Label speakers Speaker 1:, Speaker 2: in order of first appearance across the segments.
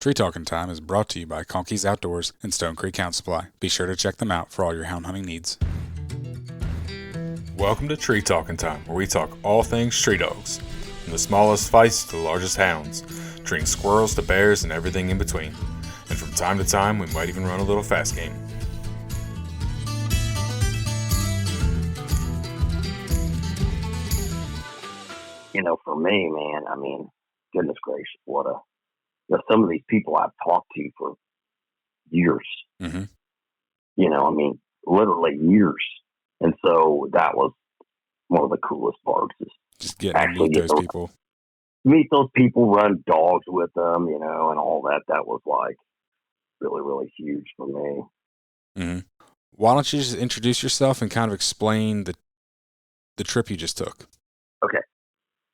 Speaker 1: Tree Talkin Time is brought to you by Conkey's Outdoors and Stone Creek Hound Supply. Be sure to check them out for all your hound hunting needs. Welcome to Tree Talkin Time, where we talk all things tree dogs, from the smallest feists to the largest hounds, treating squirrels to bears and everything in between. And from time to time, we might even run a little fast game.
Speaker 2: For me, man, goodness gracious, some of these people I've talked to for years,
Speaker 1: Mm-hmm.
Speaker 2: Literally years. And so that was one of the coolest parts is
Speaker 1: Just getting to meet those people.
Speaker 2: Meet those people, run dogs with them, and all that. That was like really, really huge for me.
Speaker 1: Mm-hmm. Why don't you just introduce yourself and kind of explain the trip you just took?
Speaker 2: Okay.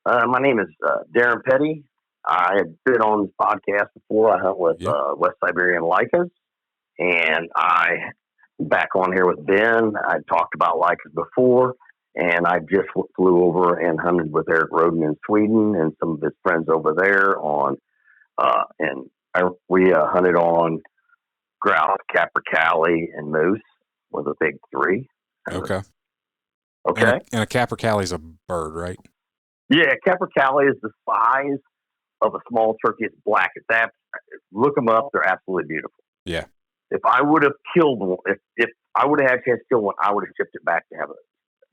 Speaker 2: My name is Darren Petty. I had been on this podcast before. I hunt with West Siberian Lycas, and I back on here with Ben. I talked about Lycas before, and I just flew over and hunted with Erik Rohdin in Sweden and some of his friends over there we hunted on grouse, capercaillie, and moose were the big three.
Speaker 1: Okay.
Speaker 2: Okay.
Speaker 1: And a capercaillie's a bird, right?
Speaker 2: Yeah, capercaillie is the size of a small turkey. It's black. Look them up. They're absolutely beautiful.
Speaker 1: Yeah.
Speaker 2: If I would have killed one, if I would have had a chance to kill one, I would have shipped it back to have it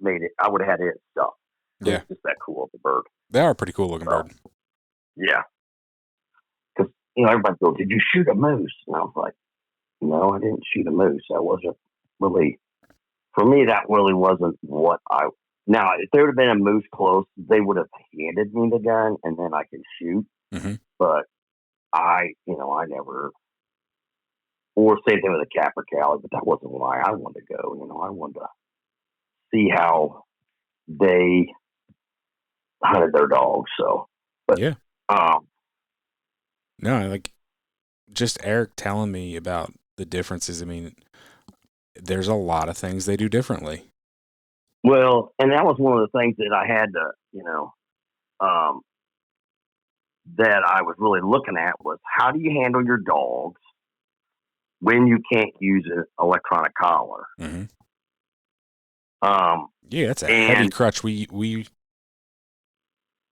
Speaker 2: made it. I would have had it stuffed.
Speaker 1: Yeah.
Speaker 2: It's just that cool of a bird.
Speaker 1: They are a pretty cool looking bird.
Speaker 2: Yeah. Because, everybody goes, did you shoot a moose? And I was like, no, I didn't shoot a moose. That wasn't really, for me, that really wasn't what now, if there would have been a moose close, they would have handed me the gun and then I could shoot.
Speaker 1: Mm-hmm.
Speaker 2: But I never, or same thing with a capercaillie, but that wasn't why I wanted to go. I wanted to see how they hunted their dogs. So, but
Speaker 1: yeah. No, like just Erik telling me about the differences. There's a lot of things they do differently.
Speaker 2: Well, and that was one of the things that I had to, that I was really looking at was how do you handle your dogs when you can't use an electronic collar?
Speaker 1: Mm-hmm. Yeah, that's a heavy crutch. We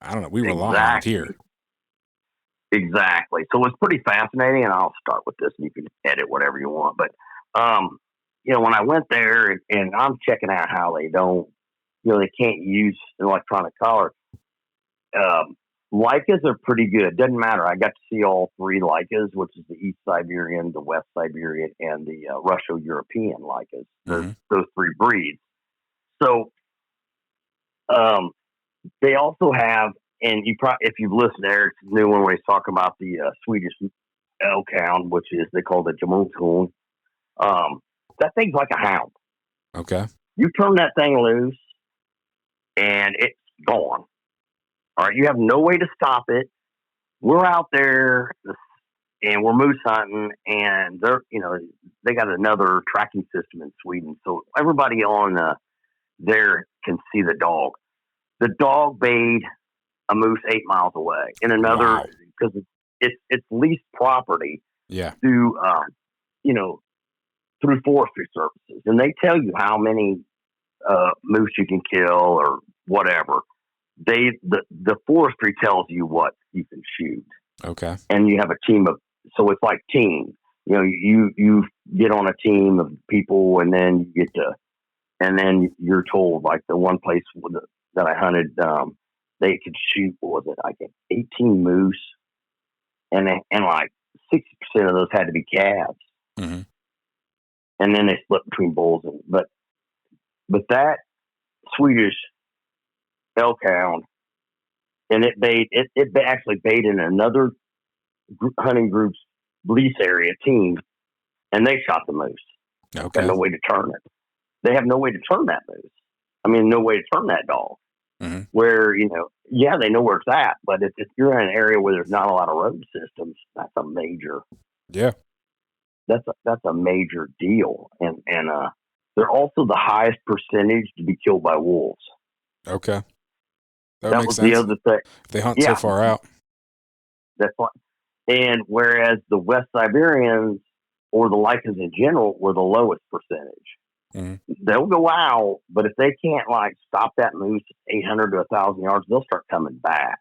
Speaker 1: I don't know. We rely on it here.
Speaker 2: Exactly. So it's pretty fascinating, and I'll start with this, and you can edit whatever you want. But when I went there and I'm checking out how they don't, they can't use an electronic collar. Lycas are pretty good. Doesn't matter. I got to see all three Lycas, which is the East Siberian, the West Siberian, and the Russo-European Lycas.
Speaker 1: Mm-hmm.
Speaker 2: Those three breeds. So they also have, and if you've listened to Erik's new one where he's talking about the Swedish elk hound, which is they call the Jamunthund. That thing's like a hound.
Speaker 1: Okay.
Speaker 2: You turn that thing loose, and it's gone. All right, you have no way to stop it. We're out there, and we're moose hunting, and they got another tracking system in Sweden, so everybody on there can see the dog. The dog bayed a moose 8 miles away in another because it's leased property.
Speaker 1: Yeah.
Speaker 2: Through forestry services, and they tell you how many moose you can kill or whatever. The forestry tells you what you can shoot.
Speaker 1: Okay.
Speaker 2: And you have a team of, so it's like teams. You get on a team of people, and then and then you're told, like the one place that I hunted, they could shoot, what was it, like 18 moose, and like 60% of those had to be calves.
Speaker 1: Mm-hmm.
Speaker 2: And then they split between bulls but that Swedish elk hound, and it actually bayed in another hunting group's lease area team, and they shot the moose.
Speaker 1: Okay.
Speaker 2: Got no way to turn it. They have no way to turn that moose. No way to turn that dog.
Speaker 1: Mm-hmm.
Speaker 2: Where they know where it's at, but if you're in an area where there's not a lot of road systems, that's a major.
Speaker 1: Yeah.
Speaker 2: That's a major deal, and they're also the highest percentage to be killed by wolves.
Speaker 1: Okay,
Speaker 2: that was sense. The other thing.
Speaker 1: If they hunt so far out,
Speaker 2: that's what. And whereas the West Siberians or the Lycas in general were the lowest percentage. They'll go out, but if they can't like stop that moose at 800 to 1,000 yards, they'll start coming back.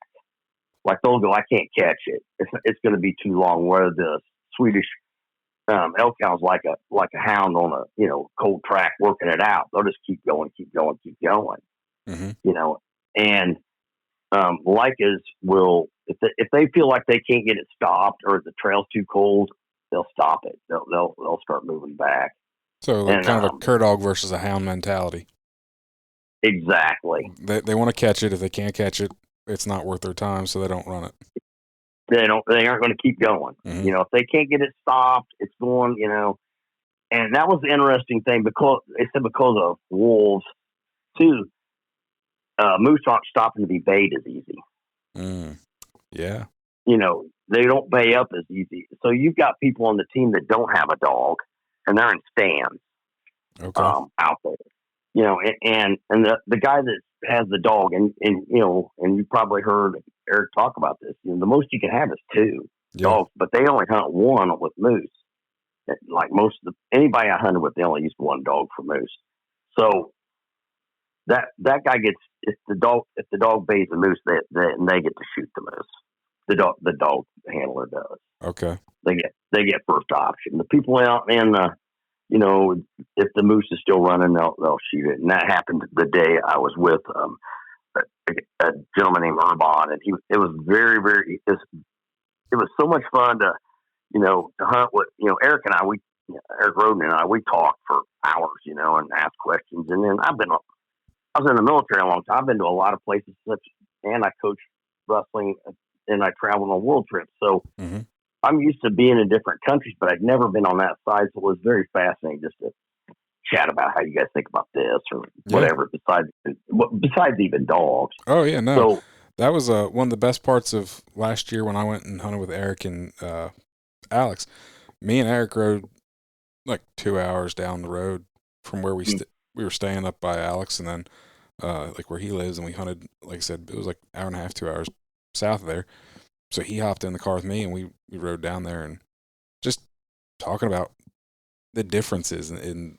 Speaker 2: Like they'll go, I can't catch it. It's going to be too long. Where the Swedish elk hound's like a hound on a cold track working it out. They'll just keep going. And Lycas will if they feel like they can't get it stopped or the trail's too cold, they'll stop it. They'll start moving back.
Speaker 1: So kind of a cur dog versus a hound mentality.
Speaker 2: Exactly.
Speaker 1: They want to catch it. If they can't catch it, it's not worth their time, so they don't run it.
Speaker 2: They aren't going to keep going. If they can't get it stopped, it's going. And that was the interesting thing because of wolves too. Moose aren't stopping to be bayed as easy.
Speaker 1: Yeah.
Speaker 2: They don't bay up as easy. So you've got people on the team that don't have a dog, and they're in stands out there. And the guy that has the dog, and you probably heard Erik talk about this. The most you can have is 2 dogs, but they only hunt 1 with moose. Like anybody I hunted with, they only used 1 dog for moose. So that guy gets if the dog bays the moose, they get to shoot the moose. The dog handler does.
Speaker 1: Okay.
Speaker 2: They get first option. The people out in if the moose is still running, they'll shoot it. And that happened the day I was with a gentleman named Urbon, and it was very, very. It was so much fun to hunt with Erik and I. Erik Rohdin and I, we talked for hours, and asked questions. And then I was in the military a long time. I've been to a lot of places, and I coach wrestling, and I traveled on world trips. So I'm used to being in different countries, but I'd never been on that side. So it was very fascinating just to chat about how you guys think about this or whatever, besides even dogs.
Speaker 1: Oh, yeah, no. So, that was one of the best parts of last year when I went and hunted with Erik and Alex. Me and Erik rode like 2 hours down the road from where we were staying up by Alex, and then like where he lives, and we hunted, like I said, it was like an hour and a half, 2 hours south of there. So he hopped in the car with me, and we rode down there and just talking about the differences. And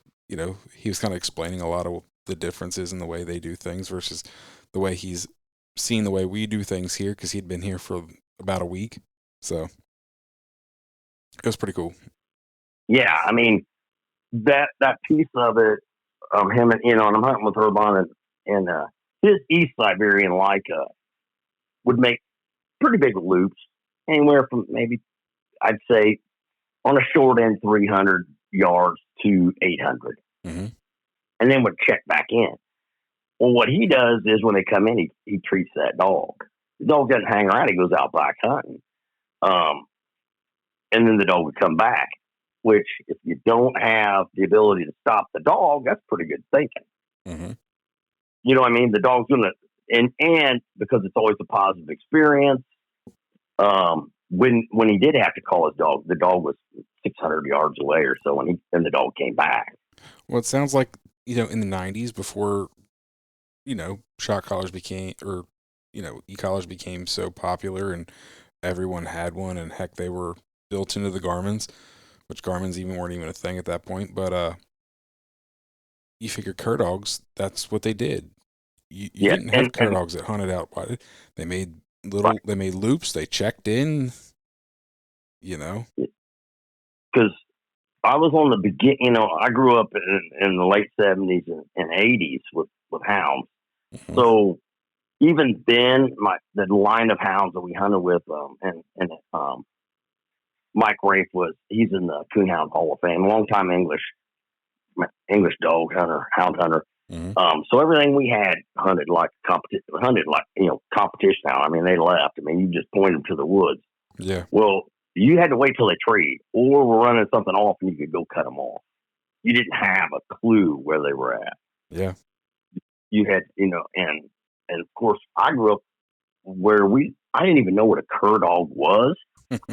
Speaker 1: he was kind of explaining a lot of the differences in the way they do things versus the way he's seen the way we do things here, because he'd been here for about a week. So it was pretty cool.
Speaker 2: Yeah, I mean, that piece of it, him and I'm hunting with Urbon, and his East Siberian Lyca would make pretty big loops, anywhere from maybe, I'd say, on a short end, 300 yards to 800, and then would check back in. Well, what he does is when they come in, he treats that dog. The dog doesn't hang around; he goes out back hunting, and then the dog would come back. Which, if you don't have the ability to stop the dog, that's pretty good thinking. You know what I mean? The dog's gonna, and because it's always a positive experience. When he did have to call his dog, the dog was 600 yards away or so, and the dog came back.
Speaker 1: Well, it sounds like in the 90s, before shot collars became, or e-collars became so popular, and everyone had one, and heck, they were built into the Garmins. Which Garmins weren't even a thing at that point, but you figure cur dogs, that's what they did. You didn't have cur dogs that hunted out. They made they made loops. They checked in. Because
Speaker 2: I was on the beginning. I grew up in the late 70s and 80s with hounds. So even then, the line of hounds that we hunted with, and Mike Rafe he's in the Coonhound Hall of Fame, long-time English dog hunter, hound hunter. So everything we had hunted like competition hound. I mean, they left. I mean, you just point them to the woods.
Speaker 1: Yeah.
Speaker 2: Well, you had to wait till they treed, or were running something off, and you could go cut them off. You didn't have a clue where they were at.
Speaker 1: Yeah.
Speaker 2: You had, and of course, I grew up where I didn't even know what a cur dog was.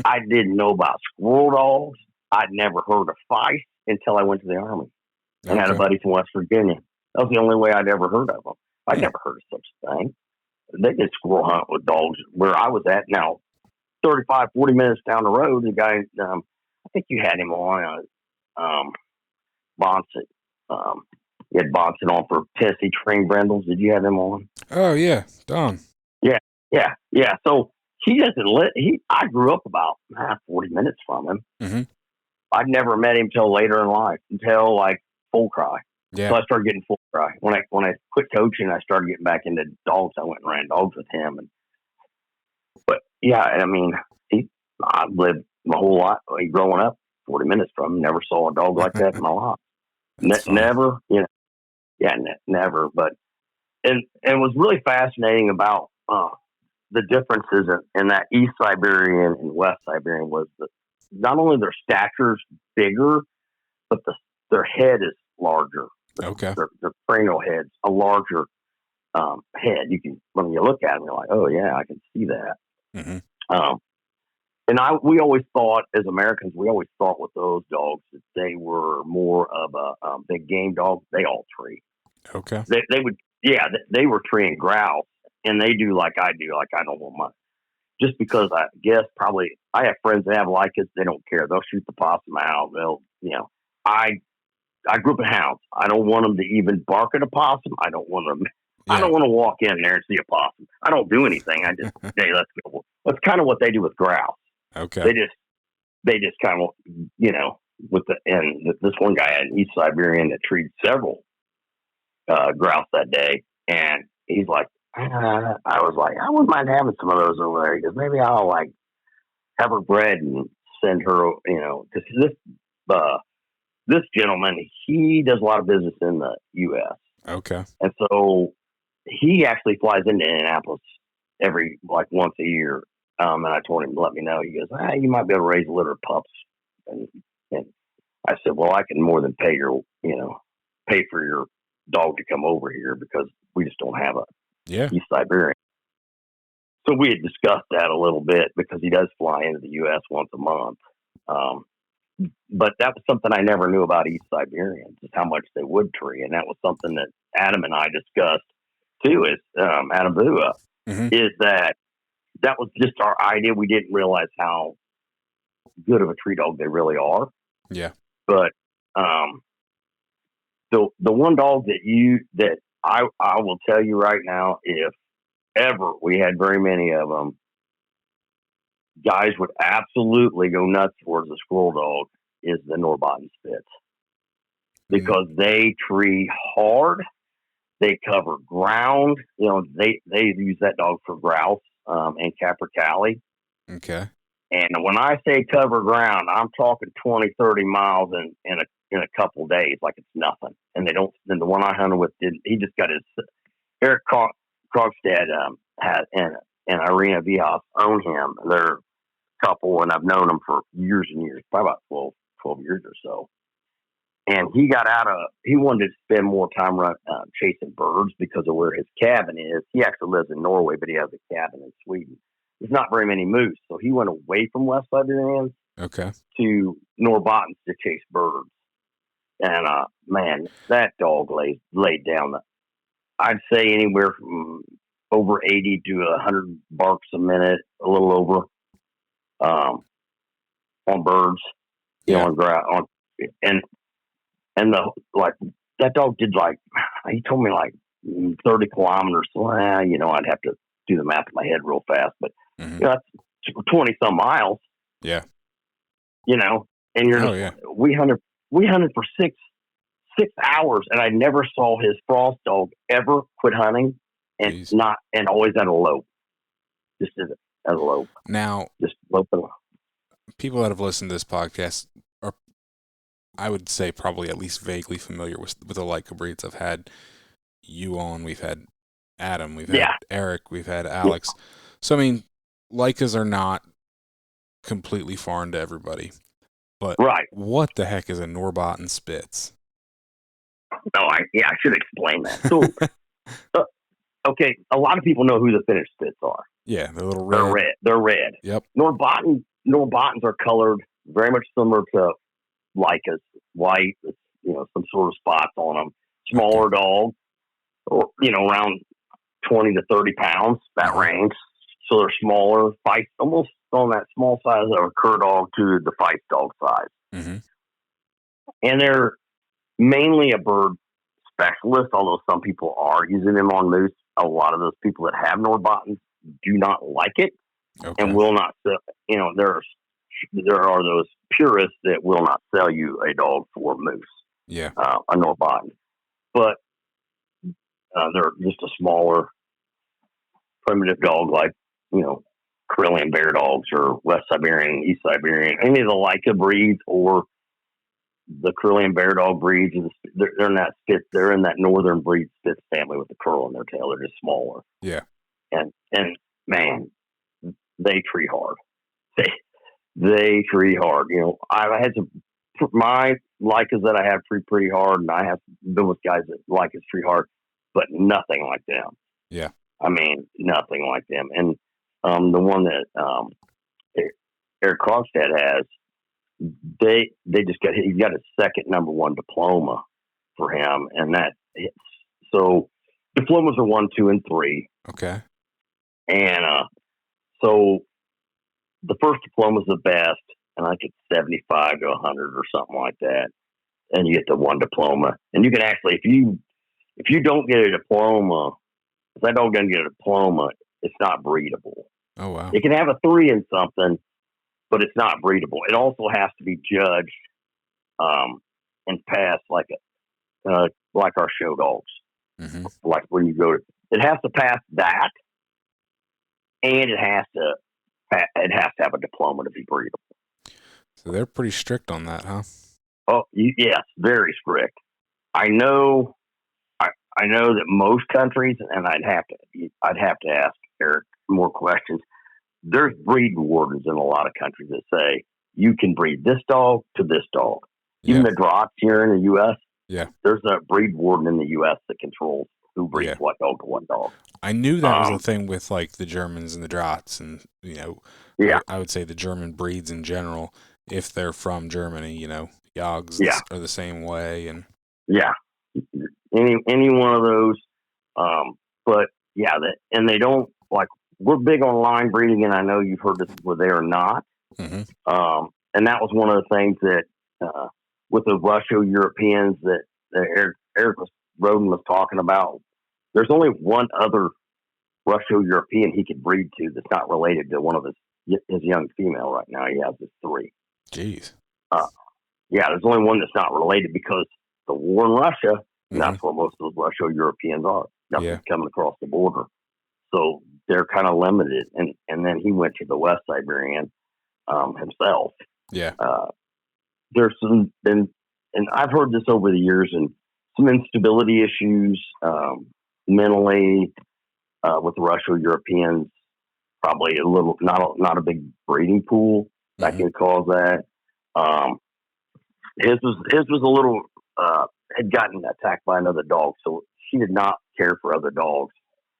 Speaker 2: I didn't know about squirrel dogs. I'd never heard of Feist until I went to the Army and had a buddy from West Virginia. That was the only way I'd ever heard of them. I'd never heard of such a thing. They did squirrel hunt with dogs where I was at. Now, 35, 40 minutes down the road, the guy, I think you had him on, Bonset. You had Bonset on for Tennessee Train Brindles. Did you have him on?
Speaker 1: Oh, yeah. Don.
Speaker 2: Yeah. So he doesn't I grew up about 40 minutes from him.
Speaker 1: Mm-hmm.
Speaker 2: I'd never met him till later in life, until like Full Cry.
Speaker 1: Yeah.
Speaker 2: So I started getting Full Cry. When I quit coaching, I started getting back into dogs. I went and ran dogs with him. But yeah, I mean, I lived my whole life growing up 40 minutes from him. Never saw a dog like that in my life. Never, never. But and it was really fascinating about the differences in that East Siberian and West Siberian was that not only their stature's bigger, but their head is larger.
Speaker 1: Okay.
Speaker 2: Their cranial head's a larger head. You can, when you look at them, you're like, oh yeah, I can see that.
Speaker 1: Mm-hmm.
Speaker 2: And we always thought, as Americans, with those dogs that they were more of a big game dog. They all tree.
Speaker 1: Okay.
Speaker 2: They were tree and grouse, and they do like I do. Like I don't want my, just because I guess probably I have friends that have Lycas. They don't care. They'll shoot the possum out. I grew up in hounds. I don't want them to even bark at a possum. I don't want them. Yeah. I don't want to walk in there and see a possum. I don't do anything. I just hey, let's go. That's kind of what they do with grouse.
Speaker 1: Okay.
Speaker 2: They just kind of this one guy had an East Siberian that treated several grouse that day, and he's like, I was like, I wouldn't mind having some of those over there because maybe I'll like have her bred and send her, because this gentleman, he does a lot of business in the U.S.
Speaker 1: Okay.
Speaker 2: And so he actually flies into Indianapolis once a year. And I told him to let me know. He goes, you might be able to raise a litter of pups. And I said, well, I can more than pay for your dog to come over here because we just don't have a East Siberian. So we had discussed that a little bit because he does fly into the U.S. once a month. But that was something I never knew about East Siberians, is how much they would tree. And that was something that Adam and I discussed too, is Adam Bua, is that was just our idea. We didn't realize how good of a tree dog they really are.
Speaker 1: Yeah.
Speaker 2: But the one dog that I will tell you right now, if ever we had very many of them, guys would absolutely go nuts towards the squirrel dog, is the Norbotten Spitz. Because they tree hard, they cover ground. They use that dog for grouse and capercaillie.
Speaker 1: Okay.
Speaker 2: And when I say cover ground, I'm talking 20, 30 miles in a couple of days, like it's nothing. And they don't. Then the one I hunted with he just got his Erik Rohdin had and Irina Vihas own him. They're a couple, and I've known them for years and years, probably about 12 years or so. And he wanted to spend more time chasing birds because of where his cabin is. He actually lives in Norway, but he has a cabin in Sweden. There's not very many moose, so he went away from West Siberians to Norbottens to chase birds. And man, that dog laid down. I'd say anywhere from over 80 to 100 barks a minute, a little over, on birds, on ground, and that dog did he told me 30 kilometers. So, I'd have to do the math in my head real fast, but that's 20 some miles.
Speaker 1: Yeah.
Speaker 2: And you're we hunted for six 6 hours, and I never saw his frost dog ever quit hunting, and Jeez. And always at a lope. Just at a lope.
Speaker 1: Now,
Speaker 2: just loping.
Speaker 1: People that have listened to this podcast are, I would say, probably at least vaguely familiar with the Leica breeds. I've had you on, we've had Adam, we've had Erik, we've had Alex. So, I mean, Leicas are not completely foreign to everybody. But what the heck is a Norbotten Spitz?
Speaker 2: No, I should explain that. So, okay, a lot of people know who the Finnish Spitz are.
Speaker 1: Yeah, they're little red.
Speaker 2: They're red.
Speaker 1: Yep.
Speaker 2: Norbottens are colored very much similar to Leicas, white, with, some sort of spots on them. Smaller dog, or, around 20 to 30 pounds, that range. So they're smaller, almost on that small size of a cur dog to the feist dog size.
Speaker 1: Mm-hmm.
Speaker 2: And they're mainly a bird specialist, although some people are using them on moose. A lot of those people that have Norbottens do not like it and will not sell. There are those purists that will not sell you a dog for moose.
Speaker 1: Yeah.
Speaker 2: A Norbotten. But they're just a smaller, primitive dog like, Karelian bear dogs or West Siberian, East Siberian, any of the Leica breeds or the Karelian bear dog breeds. They're in that Spitz. They're in that northern breed Spitz family with the curl in their tail. They're just smaller.
Speaker 1: Yeah.
Speaker 2: And man, they tree hard. They tree hard. I've had my Leicas that I have tree pretty hard, and I have been with guys that like his tree hard, but nothing like them.
Speaker 1: Yeah.
Speaker 2: I mean, nothing like them. And the one that Erik Rohdin has, they just he's got his second number one diploma for him, and so diplomas are 1, 2, and 3.
Speaker 1: Okay.
Speaker 2: And so the first diploma is the best, and I think it's 75 to 100 or something like that, and you get the one diploma, and you can actually, if you don't get a diploma, if that dog doesn't get a diploma, it's not breedable.
Speaker 1: Oh wow!
Speaker 2: It can have a 3 in something, but it's not breedable. It also has to be judged and passed like our show dogs.
Speaker 1: Mm-hmm.
Speaker 2: Like when you go to, it has to pass that, and it has to have a diploma to be breedable.
Speaker 1: So they're pretty strict on that, huh?
Speaker 2: Oh, yes, very strict. I know that most countries, and I'd have to ask Erik more questions. There's breed wardens in a lot of countries that say you can breed this dog to this dog. Even the Drots here in the U.S.
Speaker 1: Yeah,
Speaker 2: there's a breed warden in the U.S. that controls who breeds what dog to what dog.
Speaker 1: I knew that was a thing with like the Germans and the Drots, and I would say the German breeds in general, if they're from Germany, Yogs are the same way, and
Speaker 2: any one of those, but and they don't like. We're big on line breeding, and I know you've heard this where they are not.
Speaker 1: Mm-hmm.
Speaker 2: And that was one of the things that with the Russo-Europeans that Erik Rohdin was talking about. There's only one other Russo-European he could breed to that's not related to one of his young female right now. He has his 3.
Speaker 1: Jeez.
Speaker 2: There's only one that's not related because the war in Russia, and that's where most of those Russo-Europeans are. Nothing's coming across the border. So they're kind of limited. And then he went to the West Siberian himself.
Speaker 1: Yeah.
Speaker 2: There's some, and I've heard this over the years, and some instability issues mentally with the Russo-Europeans, probably a little, not a big breeding pool that can cause that. His was a little, had gotten attacked by another dog, so she did not care for other dogs.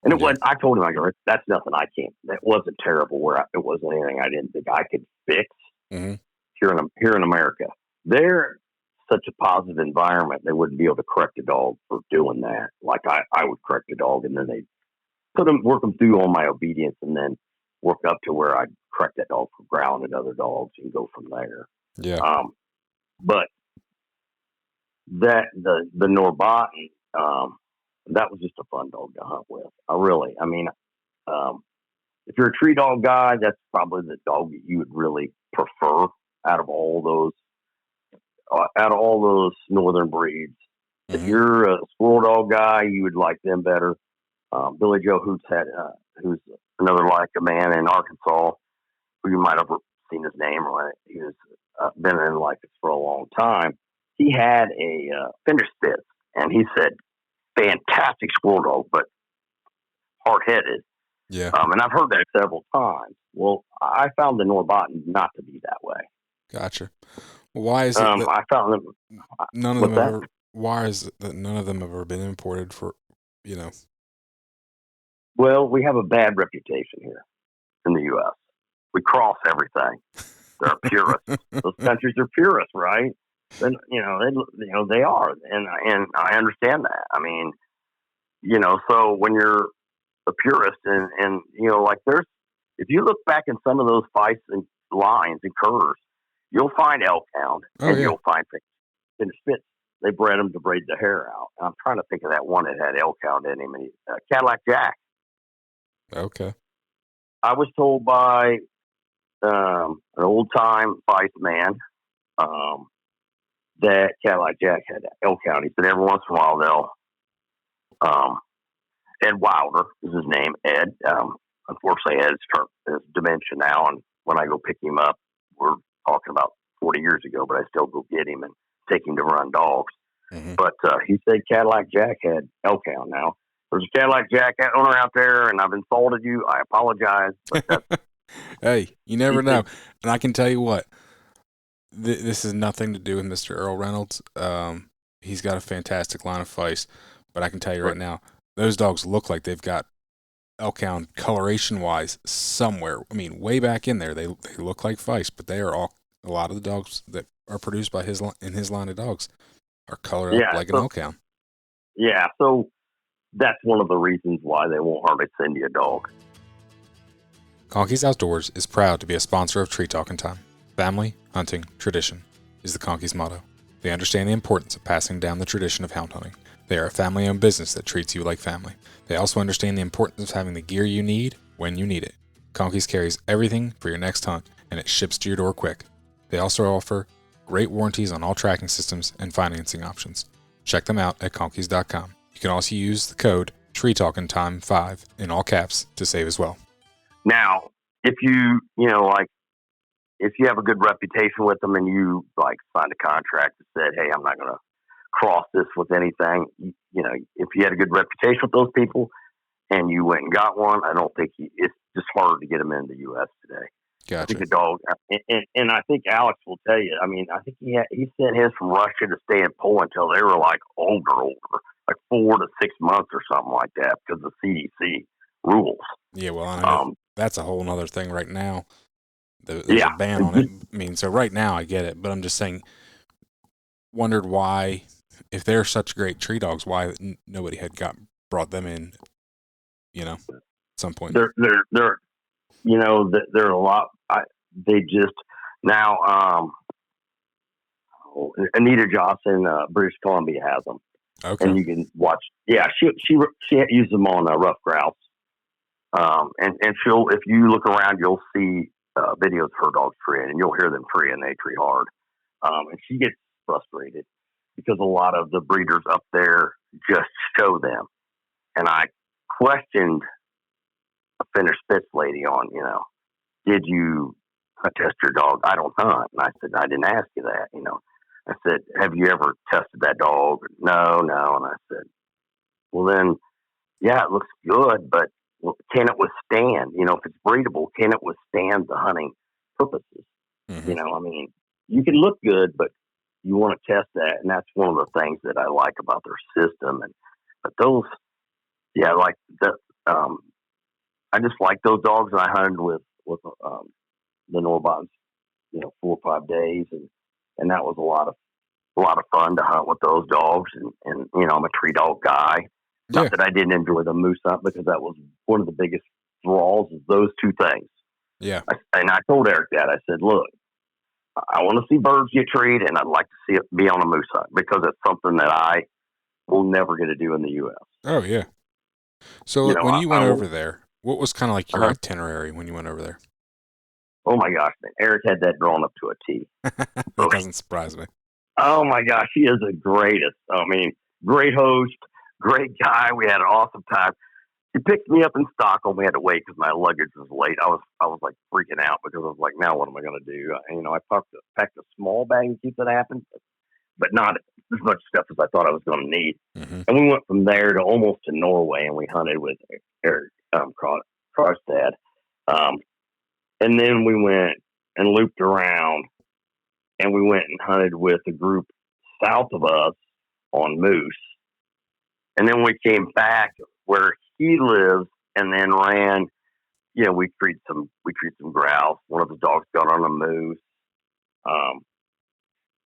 Speaker 2: And it was, I told him, I go, that's nothing I can't, that wasn't terrible where it wasn't anything I didn't think I could fix here in America. They're such a positive environment, they wouldn't be able to correct a dog for doing that. Like I would correct a dog, and then they work them through all my obedience, and then work up to where I'd correct that dog for growling at other dogs and go from there.
Speaker 1: Yeah.
Speaker 2: But that the Norbotten, that was just a fun dog to hunt with. If you're a tree dog guy, that's probably the dog that you would really prefer out of all those northern breeds. If you're a squirrel dog guy, you would like them better. Billy Joe Hoots who's another Leica man in Arkansas, who you might have seen his name, right? He was been in Leicas for a long time. He had a Fender Spitz, and he said, fantastic squirrel dog, but hard-headed.
Speaker 1: Yeah.
Speaker 2: And I've heard that several times. Well, I found the Norbotten not to be that way.
Speaker 1: Gotcha. Why is it that
Speaker 2: I found them,
Speaker 1: none of them ever? Why is it that none of them have ever been imported for?
Speaker 2: Well, we have a bad reputation here in the U.S. We cross everything. They're purists. Those countries are purists, right? Then they are, and I understand that. I mean, so when you're a purist, and like there's if you look back in some of those fights and lines and curves, you'll find elk hound and you'll find finished spits. They bred them to braid the hair out. And I'm trying to think of that one that had elk hound in him. And Cadillac Jack.
Speaker 1: Okay.
Speaker 2: I was told by an old time vice man that Cadillac Jack had elk hound. He said every once in a while they'll Ed Wilder is his name. Ed. Unfortunately, Ed's dementia now, and when I go pick him up, we're talking about 40 years ago, but I still go get him and take him to run dogs. Mm-hmm. But he said Cadillac Jack had elk hound. Now, there's a Cadillac Jack owner out there, and I've insulted you. I apologize. But
Speaker 1: hey, you never know. And I can tell you what, this has nothing to do with Mr. Earl Reynolds. He's got a fantastic line of feist, but I can tell you right now, those dogs look like they've got elk hound coloration-wise somewhere. I mean, way back in there, they look like feist, but they are a lot of the dogs that are produced by his line of dogs are colored up like an elk hound.
Speaker 2: Yeah, so that's one of the reasons why they won't hardly send you a dog.
Speaker 1: Conkeys Outdoors is proud to be a sponsor of Tree Talkin Time. Family, hunting, tradition is the Conkeys motto. They understand the importance of passing down the tradition of hound hunting. They are a family-owned business that treats you like family. They also understand the importance of having the gear you need when you need it. Conkeys carries everything for your next hunt, and it ships to your door quick. They also offer great warranties on all tracking systems and financing options. Check them out at conkeys.com. You can also use the code TreeTalkinTime5 in all caps to save as well.
Speaker 2: Now, if you have a good reputation with them and you signed a contract that said, hey, I'm not going to cross this with anything, if you had a good reputation with those people and you went and got one, I don't think it's just harder to get them in the U.S. today.
Speaker 1: Gotcha.
Speaker 2: I think the dog, and I think Alex will tell you, I mean, I think he sent his from Russia to stay in Poland until they were older, like 4 to 6 months or something like that, because the CDC rules.
Speaker 1: Yeah, well, I know that's a whole other thing right now. There's a ban on it. I mean, so right now I get it, but I'm just saying, wondered why, if they're such great tree dogs, why nobody had brought them in, at some point.
Speaker 2: They're a lot. They just now. Anita Johnson, British Columbia has them, and you can watch. Yeah, she uses them on rough grouse, and she'll, if you look around, you'll see videos of her dogs treeing, and you'll hear them tree, and they tree hard. And she gets frustrated because a lot of the breeders up there just show them. And I questioned a finished spits lady on, did you test your dog? I don't hunt. And I said, I didn't ask you that, I said, have you ever tested that dog? No. And I said, well then, yeah, it looks good, but can it withstand, if it's breedable, can it withstand the hunting purposes? Mm-hmm. I mean, you can look good, but you want to test that. And that's one of the things that I like about their system. But those, like the, I just like those dogs. And I hunted with the Norbottens, 4 or 5 days. And that was a lot of fun to hunt with those dogs. And I'm a tree dog guy. Yeah. Not that I didn't enjoy the moose hunt, because that was one of the biggest draws, is those two things.
Speaker 1: Yeah.
Speaker 2: And I told Erik that. I said, look, I want to see birds get treed, and I'd like to see it be on a moose hunt, because it's something that I will never get to do in the U.S.
Speaker 1: Oh, yeah. So when you went over there, what was kind of like your itinerary when you went over there?
Speaker 2: Oh, my gosh, man. Erik had that drawn up to a T.
Speaker 1: That doesn't surprise me.
Speaker 2: Oh, my gosh. He is the greatest. I mean, great host, great guy. We had an awesome time. He picked me up in Stockholm. We had to wait because my luggage was late. I was like freaking out, because I was like, now what am I going to do? I packed a small bag in case it happens, but not as much stuff as I thought I was going to need. Mm-hmm. And we went from there to almost to Norway, and we hunted with Erik Krogstad. And then we went and looped around, and we went and hunted with a group south of us on moose. And then we came back where he lives, and then ran. We treated some grouse. One of the dogs got on a moose,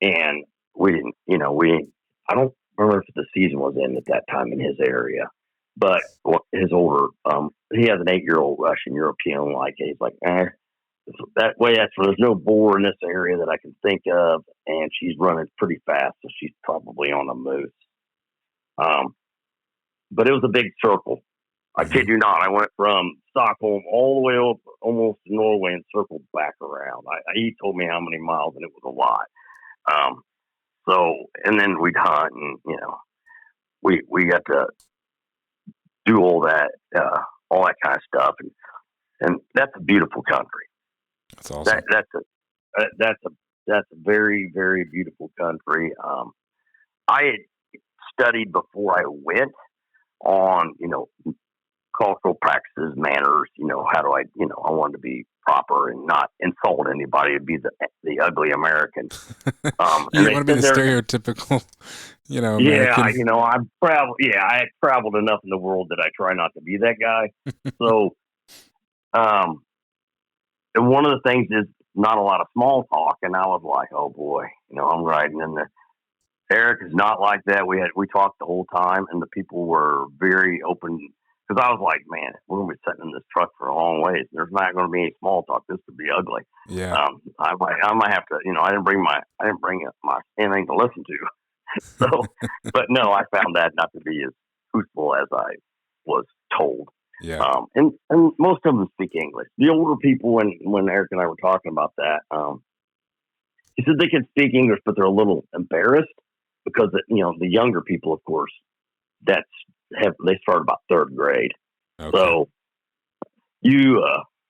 Speaker 2: and we didn't. I don't remember if the season was in at that time in his area, but his older, he has an 8-year-old Russian European like. He's like, that way, there's no boar in this area that I can think of, and she's running pretty fast, so she's probably on a moose. But it was a big circle. I kid you not. I went from Stockholm all the way up almost to Norway and circled back around. He told me how many miles, and it was a lot. And then we'd hunt, and we got to do all that kind of stuff, and that's a beautiful country.
Speaker 1: That's awesome.
Speaker 2: That's a very, very beautiful country. I had studied before I went on, cultural practices, manners. How do I wanted to be proper and not insult anybody. It'd be the ugly American.
Speaker 1: You don't want to be the stereotypical, American.
Speaker 2: Yeah, I've traveled. Yeah, I had traveled enough in the world that I try not to be that guy. So, and one of the things is not a lot of small talk, and I was like, oh boy, I'm riding in the. Erik is not like that. We talked the whole time, and the people were very open. Because I was like, man, we're gonna be sitting in this truck for a long ways. There's not gonna be any small talk. This could be ugly.
Speaker 1: Yeah.
Speaker 2: I might have to. I didn't bring my anything to listen to. So, but no, I found that not to be as truthful as I was told.
Speaker 1: Yeah.
Speaker 2: And most of them speak English. The older people, when Erik and I were talking about that, he said they can speak English, but they're a little embarrassed because the younger people, of course, they start about 3rd grade.
Speaker 1: Okay.
Speaker 2: So you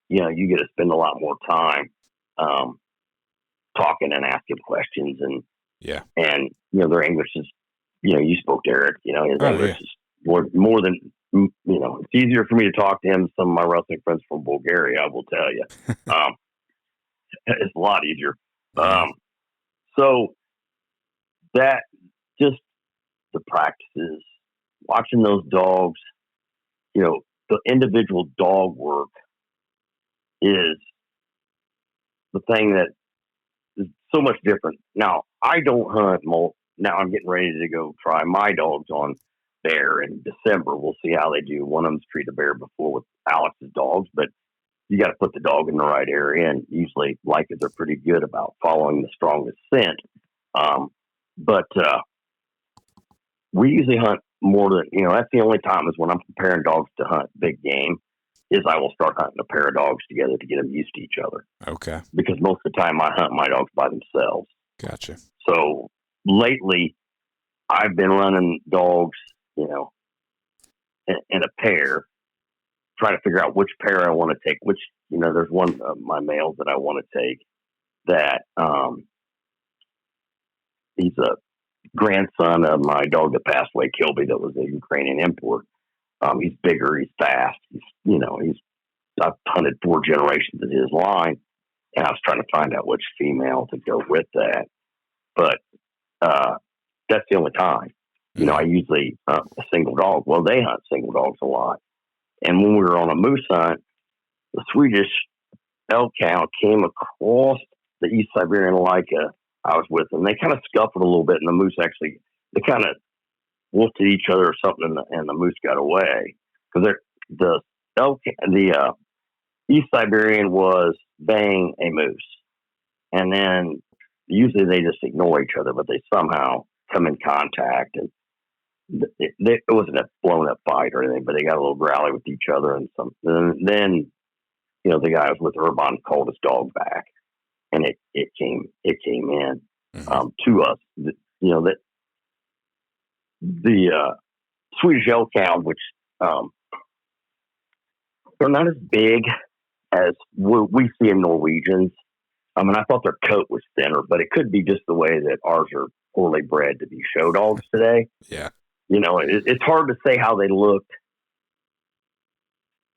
Speaker 2: get to spend a lot more time talking and asking questions, and their English is you spoke to Erik, his English is more than it's easier for me to talk to him. Some of my wrestling friends from Bulgaria, I will tell you, it's a lot easier. So that just the practices, watching those dogs, the individual dog work is the thing that is so much different. Now, I don't hunt molt. Now I'm getting ready to go try my dogs on bear in December. We'll see how they do. One of them's treated a bear before with Alex's dogs, but you got to put the dog in the right area, and usually they're pretty good about following the strongest scent. But we usually hunt more than, that's the only time is when I'm preparing dogs to hunt big game is I will start hunting a pair of dogs together to get them used to each other.
Speaker 1: Okay.
Speaker 2: Because most of the time I hunt my dogs by themselves.
Speaker 1: Gotcha.
Speaker 2: So lately I've been running dogs, in a pair, trying to figure out which pair I want to take, there's one of my males that I want to take that, he's a grandson of my dog that passed away, Kilby, that was a Ukrainian import. He's bigger, he's fast, I've hunted 4 generations of his line, and I was trying to find out which female to go with that. But that's the only time. I usually hunt a single dog. Well, they hunt single dogs a lot. And when we were on a moose hunt, the Swedish elk cow came across the East Siberian Leica I was with them. They kind of scuffled a little bit, and the moose they kind of looked at each other or something, and the moose got away. Because the East Siberian was baying a moose. And then usually they just ignore each other, but they somehow come in contact, and it wasn't a blown up fight or anything, but they got a little growly with each other, and then the guy I was with, Urban, called his dog back, and it came in to us. That the Swedish elk hound, which they're not as big as we see in Norwegians. I thought their coat was thinner, but it could be just the way that ours are poorly bred to be show dogs today.
Speaker 1: Yeah.
Speaker 2: It's hard to say how they looked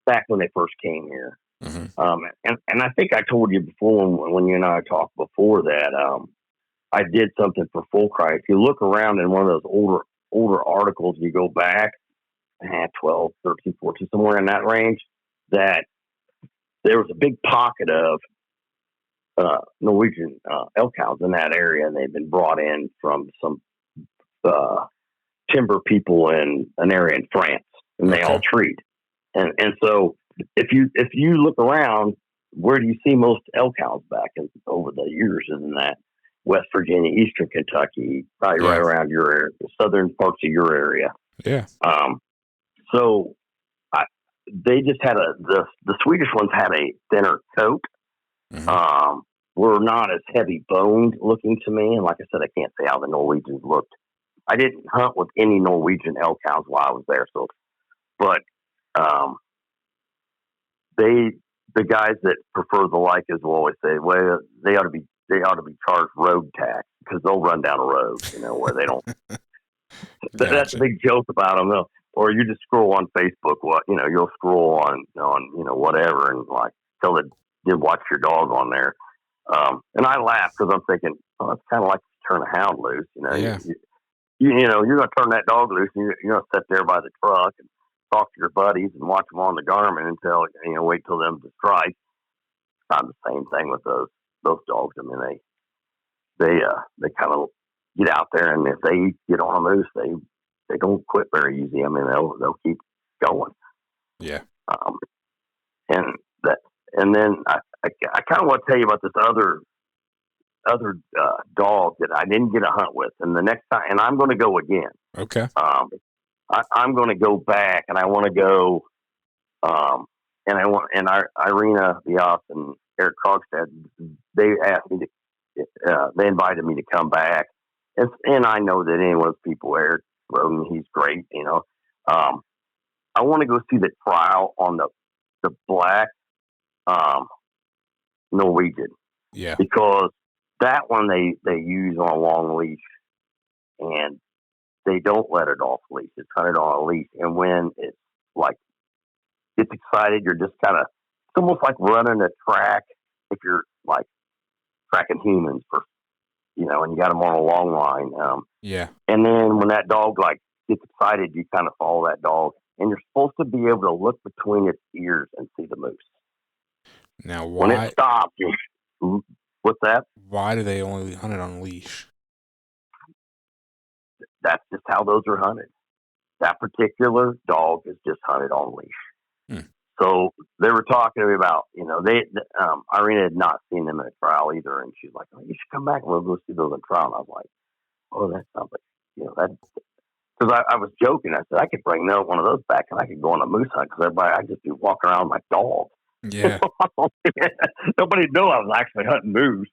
Speaker 2: back when they first came here. Mm-hmm. And I think I told you before when you and I talked before that I did something for Full Cry. If you look around in one of those older articles, you go back 12, 13, 14, somewhere in that range, that there was a big pocket of Norwegian elk hounds in that area, and they've been brought in from some timber people in an area in France. and they all treat. And so if you look around, where do you see most elk hounds back over the years? In that West Virginia, Eastern Kentucky, probably right around your area, the southern parts of your area.
Speaker 1: Yeah.
Speaker 2: So they just had the Swedish ones had a thinner coat. Mm-hmm. Were not as heavy boned looking to me, and like I said, I can't say how the Norwegians looked. I didn't hunt with any Norwegian elk hounds while I was there, so but the guys that prefer the Lycas will always say, well, they ought to be charged road tax because they'll run down a road, where they don't. That's a big joke about them, though. Or you just scroll on Facebook, you'll scroll on whatever, and like tell the did watch your dog on there. And I laugh because I'm thinking, oh, it's kind of like to turn a hound loose, you're going to turn that dog loose, and you're going to sit there by the truck and talk to your buddies and watch them on the Garmin until wait till them to strike. It's not the same thing with those dogs. I mean, they kind of get out there, and if they get on a moose, they don't quit very easy. I mean, they'll keep going.
Speaker 1: Yeah.
Speaker 2: And then I kind of want to tell you about this other dog that I didn't get a hunt with, and the next time, and I'm going to go again.
Speaker 1: Okay.
Speaker 2: I'm going to go back, and I want to go. And Irina Vyas and Erik Krogstad, they asked me to. They invited me to come back, and I know that any of those people, Erik Rohdin, he's great. I want to go see the trial on the black Norwegian.
Speaker 1: Yeah.
Speaker 2: Because that one they use on a long leash, and they don't let it off leash. It's hunted on a leash, and when it's excited, you're just kind of, it's almost like running a track if you're like tracking humans and you got them on a long line.
Speaker 1: Yeah.
Speaker 2: And then when that dog gets excited, you kind of follow that dog, and you're supposed to be able to look between its ears and see the moose.
Speaker 1: Now,
Speaker 2: when it stops, what's that?
Speaker 1: Why do they only hunt it on a leash?
Speaker 2: That's just how those are hunted. That particular dog is just hunted on leash. So they were talking to me about, Irina had not seen them in a trial either, and she's like, "Oh, you should come back and we'll go see those in trial." And I was like, "Oh, that sounds like, that." Because I was joking. I said I could bring one of those back and I could go on a moose hunt because I just be walking around with my dog.
Speaker 1: Yeah.
Speaker 2: Nobody knew I was actually hunting moose.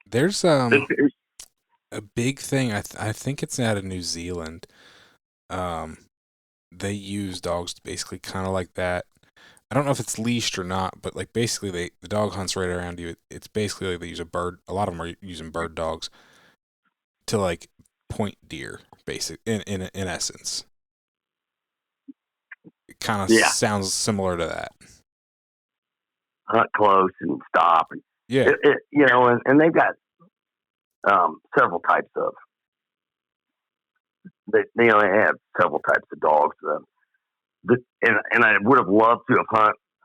Speaker 1: There's a big thing. I think it's out of New Zealand. They use dogs basically kind of like that. I don't know if it's leashed or not, but basically the dog hunts right around you. It's basically they use a bird. A lot of them are using bird dogs to point deer, in essence. It kind of sounds similar to that.
Speaker 2: Hunt close and stop.
Speaker 1: Yeah.
Speaker 2: And they've got several types of. They have several types of dogs. And I would have loved to have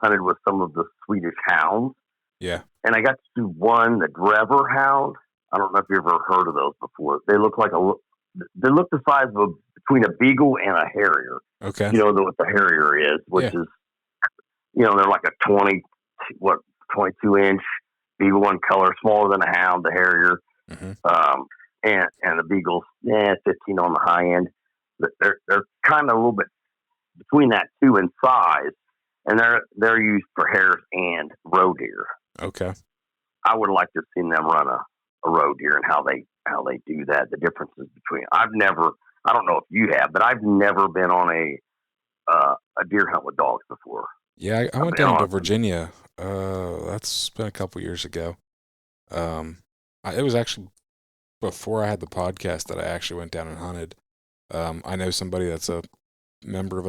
Speaker 2: hunted with some of the Swedish hounds.
Speaker 1: Yeah.
Speaker 2: And I got to do one, the Drever hound. I don't know if you've ever heard of those before. They look they look the size of between a beagle and a harrier.
Speaker 1: Okay.
Speaker 2: What the harrier is, which is, they're like a 22-inch beagle in color, smaller than a hound, the harrier.
Speaker 1: Mm-hmm.
Speaker 2: And the beagles, 15 on the high end. They're kind of a little bit between that two in size, and they're used for hares and roe deer.
Speaker 1: Okay.
Speaker 2: I would like to have seen them run a roe deer and how they do that. The differences between. I don't know if you have, but I've never been on a deer hunt with dogs before.
Speaker 1: Yeah, I went down to Virginia. That's been a couple years ago. It was actually before I had the podcast that I actually went down and hunted. I know somebody that's a member of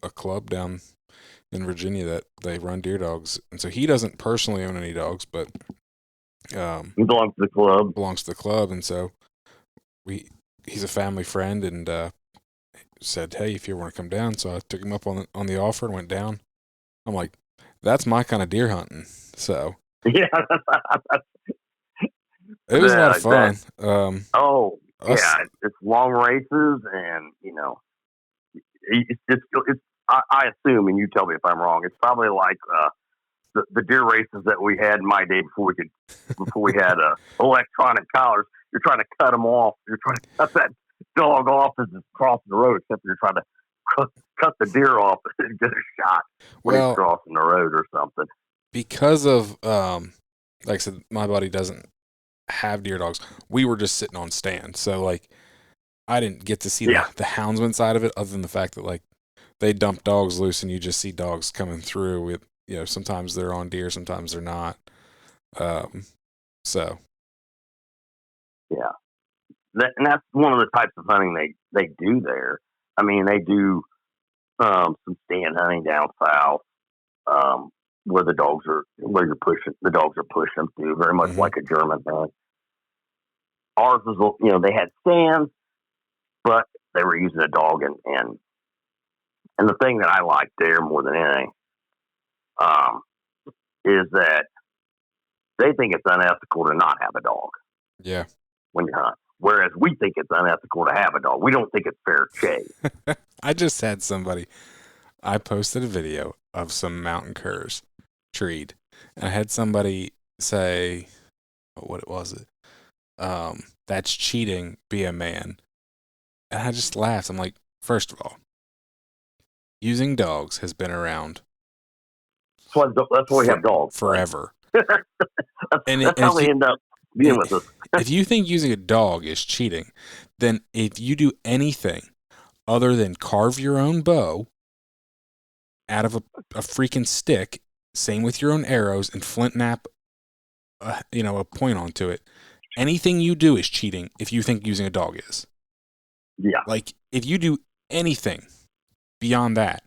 Speaker 1: a club down in Virginia that they run deer dogs, and so he doesn't personally own any dogs, but
Speaker 2: he belongs to the club.
Speaker 1: Belongs to the club, and so he's a family friend, and said, "Hey, if you want to come down," so I took him up on the offer and went down. I'm like, that's my kind of deer hunting. So
Speaker 2: yeah,
Speaker 1: it was a lot of fun.
Speaker 2: It's long races, and I assume, and you tell me if I'm wrong. It's probably like the deer races that we had in my day before we had electronic collars. You're trying to cut them off. You're trying to cut that dog off as it's crossing the road, except you're trying to cut the deer off and get a shot when he's crossing the road or something.
Speaker 1: Because of, like I said, my buddy doesn't have deer dogs. We were just sitting on stand. So, like, I didn't get to see the houndsman side of it, other than the fact that, like, they dump dogs loose and you just see dogs coming through with, sometimes they're on deer, sometimes they're not. So.
Speaker 2: Yeah. And that's one of the types of hunting they do there. I mean, they do some stand hunting down south, where the dogs are pushing them through, very much like a German hunt. Ours was, they had stands, but they were using a dog, and the thing that I like there more than anything, is that they think it's unethical to not have a dog.
Speaker 1: Yeah.
Speaker 2: When you hunt. Whereas we think it's unethical to have a dog. We don't think it's fair chase.
Speaker 1: I just had I posted a video of some mountain curs treed. And I had somebody say, what was it? That's cheating, be a man. And I just laughed. I'm like, first of all, using dogs has been around.
Speaker 2: That's why we have dogs.
Speaker 1: Forever.
Speaker 2: That's how they end up being with us.
Speaker 1: If you think using a dog is cheating, then if you do anything other than carve your own bow out of a freaking stick, same with your own arrows, and flint knap, a point onto it, anything you do is cheating if you think using a dog is.
Speaker 2: Yeah.
Speaker 1: Like, if you do anything beyond that,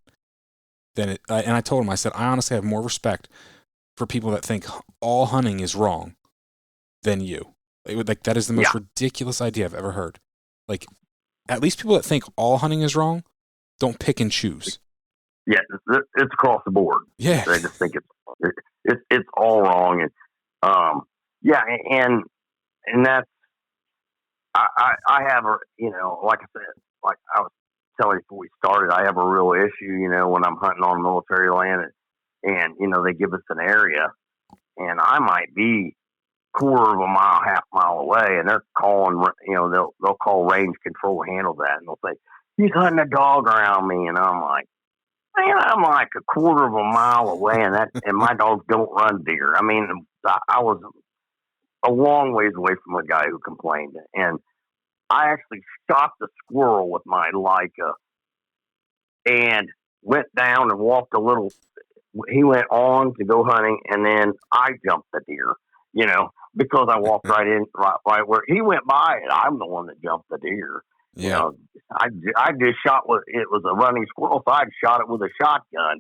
Speaker 1: then and I told him, I said, I honestly have more respect for people that think all hunting is wrong than you. That is the most ridiculous idea I've ever heard. Like, at least people that think all hunting is wrong don't pick and choose.
Speaker 2: Yeah, it's across the board.
Speaker 1: Yeah,
Speaker 2: they just think it's all wrong, and and that's I have a like I said, like I was telling you before we started, I have a real issue when I'm hunting on military land, and they give us an area, and I might be quarter of a mile, half mile away, and they're calling, they'll call range control to handle that, and they'll say, he's hunting a dog around me, and I'm like, man, I'm like a quarter of a mile away, and my dogs don't run deer. I mean, I was a long ways away from a guy who complained, and I actually shot the squirrel with my Leica, and went down and walked a little. He went on to go hunting, and then I jumped the deer, because I walked right right where he went by it. I'm the one that jumped the deer.
Speaker 1: Yeah.
Speaker 2: I just shot it was a running squirrel, so I shot it with a shotgun,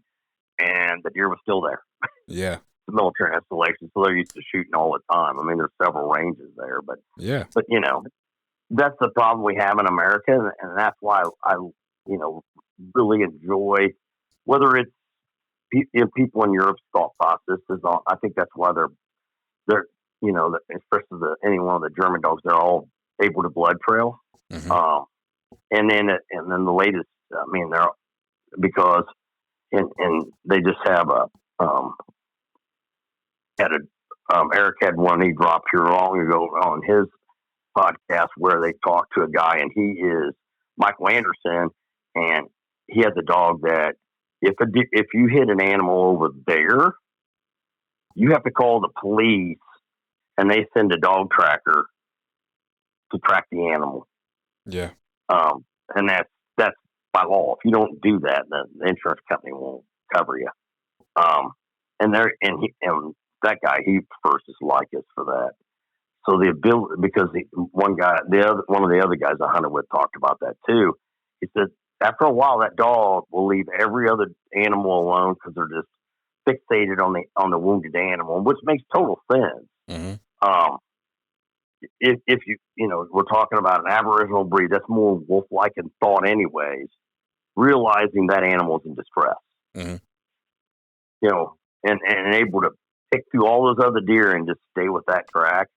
Speaker 2: and the deer was still there.
Speaker 1: Yeah.
Speaker 2: The military installation, so they're used to shooting all the time. I mean, there's several ranges there, but that's the problem we have in America, and that's why I really enjoy, whether it's people in Europe's thought process is on. I think that's why they're especially any one of the German dogs, they're all able to blood trail.
Speaker 1: Mm-hmm.
Speaker 2: And then the latest, I mean, they're because and they just have Erik had one he dropped here long ago on his podcast where they talked to a guy, and he is Michael Anderson, and he has a dog that if you hit an animal over there, you have to call the police, and they send a dog tracker to track the animal.
Speaker 1: Yeah.
Speaker 2: And that's by law. If you don't do that, the insurance company won't cover you. And that guy, he prefers his Lycus for that. So the ability, because one of the other guys I hunted with talked about that too. He said after a while that dog will leave every other animal alone because they're just fixated on the wounded animal, which makes total sense.
Speaker 1: Mm-hmm.
Speaker 2: If we're talking about an Aboriginal breed that's more wolf-like in thought, anyways, realizing that animal's in distress,
Speaker 1: mm-hmm.
Speaker 2: And able to pick through all those other deer and just stay with that track.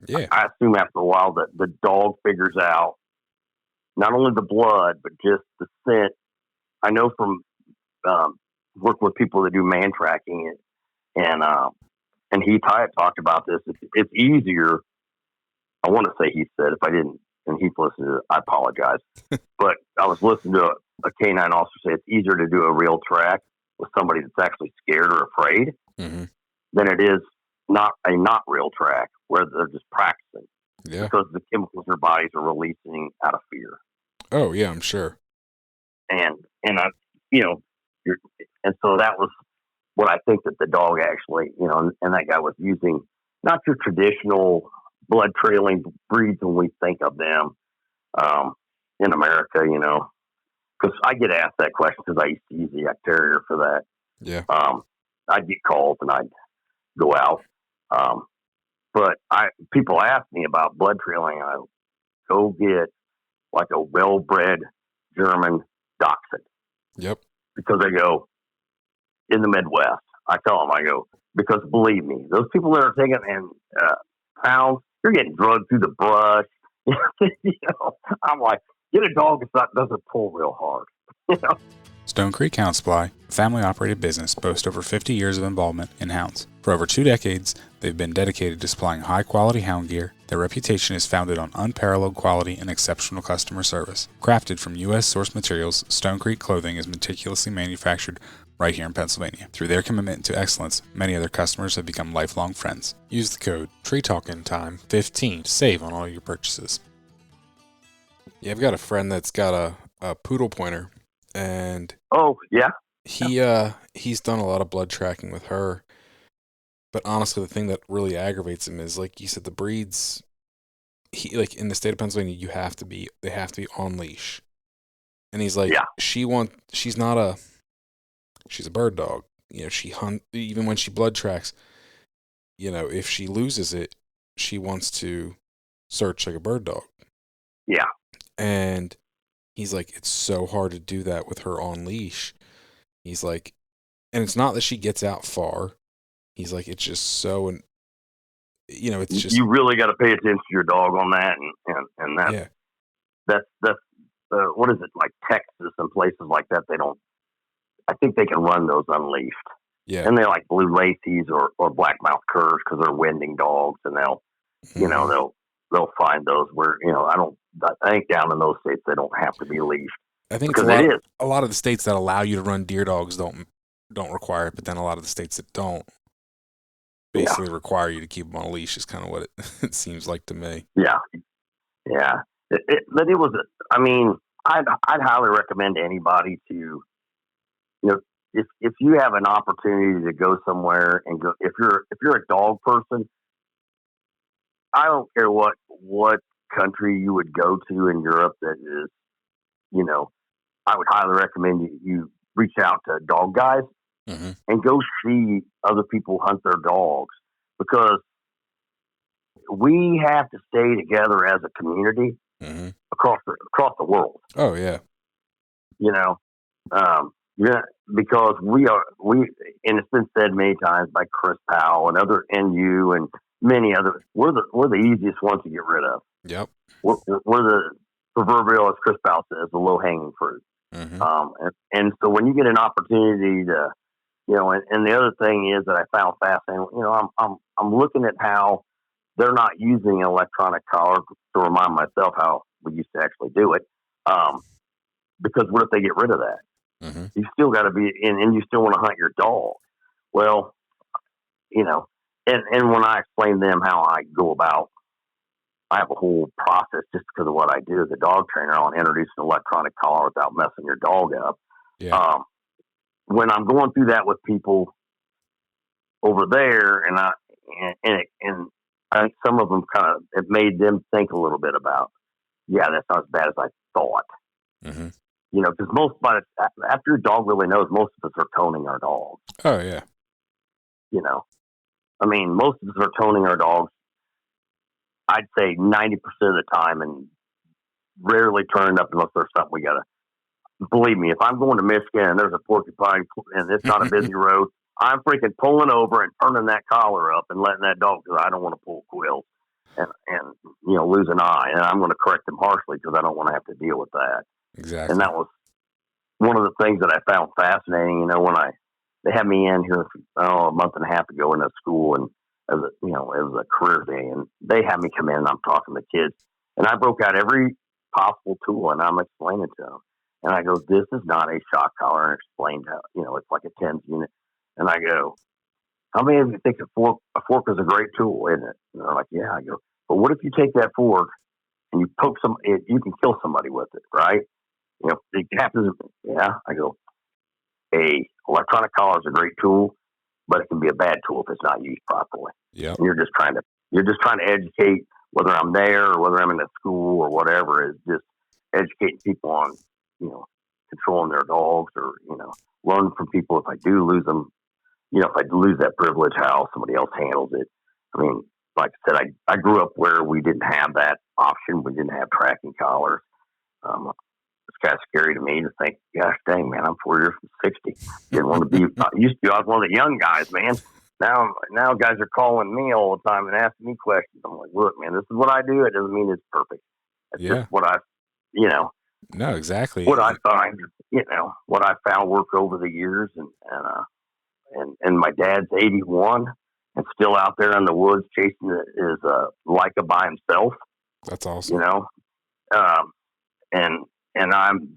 Speaker 1: Yeah,
Speaker 2: I assume after a while that the dog figures out not only the blood but just the scent I know from work with people that do man tracking, and he talked about this. It's easier. I want to say he said, if I didn't, and he's listening to it, I apologize. But I was listening to a canine officer say it's easier to do a real track with somebody that's actually scared or afraid than it is not real track where they're just practicing.
Speaker 1: Yeah.
Speaker 2: Because the chemicals their bodies are releasing out of fear.
Speaker 1: Oh yeah, I'm sure.
Speaker 2: And I, and so that was what I think that the dog actually, and that guy was using not your traditional blood trailing breeds when we think of them in America, because I get asked that question because I used to use the Yak Terrier for that.
Speaker 1: Yeah.
Speaker 2: I'd get calls and I'd go out. But people ask me about blood trailing, and I go get like a well-bred German Dachshund.
Speaker 1: Yep.
Speaker 2: Because they go in the Midwest. I tell them, I go, because believe me, those people that are taking pounds, you're getting drugged through the brush. I'm like, get a dog that doesn't pull real hard.
Speaker 3: Stone Creek Hound Supply, a family-operated business, boasts over 50 years of involvement in hounds. For over 2 decades, they've been dedicated to supplying high-quality hound gear. Their reputation is founded on unparalleled quality and exceptional customer service. Crafted from U.S. source materials, Stone Creek clothing is meticulously manufactured right here in Pennsylvania. Through their commitment to excellence, many of their customers have become lifelong friends.
Speaker 1: Use the code Tree Talkin Time 15 to save on all your purchases. Yeah, I've got a friend that's got a poodle pointer, and he's done a lot of blood tracking with her. But honestly, the thing that really aggravates him is, like you said, the breeds. Like in the state of Pennsylvania, they have to be on leash, and he's like, she's a bird dog. She hunt even when she blood tracks. If she loses it, she wants to search like a bird dog.
Speaker 2: Yeah.
Speaker 1: And he's like, it's so hard to do that with her on leash. He's like, and it's not that she gets out far. He's like, it's just so, it's just,
Speaker 2: you really got to pay attention to your dog on that, and that's what is it, like Texas and places like that? I think they can run those unleashed.
Speaker 1: Yeah,
Speaker 2: and they like blue lacies or black-mouth curs because they're winding dogs, and they'll find those where I think down in those states they don't have to be leashed.
Speaker 1: I think a lot of the states that allow you to run deer dogs don't require it, but then a lot of the states that don't basically require you to keep them on a leash is kind of what it seems like to me.
Speaker 2: Yeah. But it was. I mean, I'd highly recommend anybody to, if you have an opportunity to go somewhere and go, if you're a dog person, I don't care what country you would go to in Europe that is, I would highly recommend you reach out to dog guys and go see other people hunt their dogs, because we have to stay together as a community across the world.
Speaker 1: Oh yeah.
Speaker 2: Because we and it's been said many times by Chris Powell and you and many others, we're the easiest ones to get rid of.
Speaker 1: Yep.
Speaker 2: We're the proverbial, as Chris Powell says, the low hanging fruit. And so when you get an opportunity to, and the other thing is that I found fascinating, I'm looking at how they're not using an electronic collar to remind myself how we used to actually do it. Because what if they get rid of that? You still got to be and you still want to hunt your dog. Well, and when I explain to them how I go about, I have a whole process just because of what I do as a dog trainer. I'll introduce an electronic collar without messing your dog up.
Speaker 1: Yeah.
Speaker 2: When I'm going through that with people over there, and I think some of them it made them think a little bit about, that's not as bad as I thought. Because after your dog really knows, most of us are toning our dogs.
Speaker 1: Oh yeah.
Speaker 2: Most of us are toning our dogs, I'd say 90% of the time, and rarely turning up unless there's something we gotta. Believe me, if I'm going to Michigan and there's a porcupine and it's not a busy road, I'm freaking pulling over and turning that collar up and letting that dog, because I don't want to pull quills and lose an eye, and I'm going to correct them harshly because I don't want to have to deal with that.
Speaker 1: Exactly.
Speaker 2: And that was, one of the things that I found fascinating, when they had me in here, a month and a half ago in a school, and it was a career day, and they had me come in and I'm talking to kids, and I broke out every possible tool and I'm explaining to them. And I go, this is not a shock collar, and explained how, it's like a TENS unit. And I go, how many of you think a fork is a great tool, isn't it? And they're like, yeah. I go, but what if you take that fork and you poke you can kill somebody with it, right? It happens. Yeah. I go, a electronic collar is a great tool, but it can be a bad tool if it's not used properly.
Speaker 1: Yeah.
Speaker 2: And you're just trying to educate, whether I'm there or whether I'm in a school or whatever, is just educating people on, controlling their dogs, or, learn from people if I do lose them, if I lose that privilege, how somebody else handles it. I mean, like I said, I grew up where we didn't have that option. We didn't have tracking collars. It's kind of scary to me to think, gosh dang, man, I'm 4 years from 60. Didn't want to be, I was one of the young guys, man. Now guys are calling me all the time and asking me questions. I'm like, look, man, this is what I do. It doesn't mean it's perfect. It's just what
Speaker 1: No, exactly.
Speaker 2: What I find, what I found work over the years, and my dad's 81 and still out there in the woods chasing his Leica by himself.
Speaker 1: That's awesome.
Speaker 2: And I'm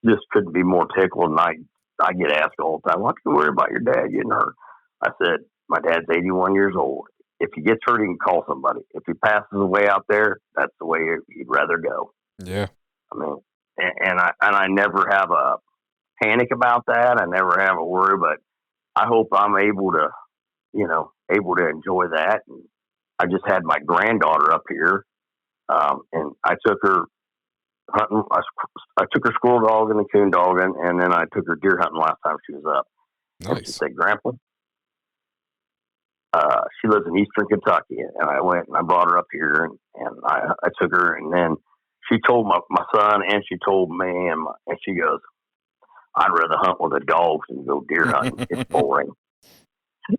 Speaker 2: just couldn't be more tickled. And I get asked all the time, why don't you worry about your dad getting hurt? I said, my dad's 81 years old. If he gets hurt, he can call somebody. If he passes away out there, that's the way he'd rather go.
Speaker 1: Yeah.
Speaker 2: I mean, and I never have a panic about that. I never have a worry, but I hope I'm able to enjoy that. And I just had my granddaughter up here, and I took her hunting. I took her squirrel dog and a coon dog, and then I took her deer hunting last time she was up.
Speaker 1: Nice.
Speaker 2: And she said, Grandpa, she lives in eastern Kentucky, and I went and I brought her up here, and I took her, and then she told my son, and she told me, and she goes, I'd rather hunt with the dogs than go deer hunting. It's boring.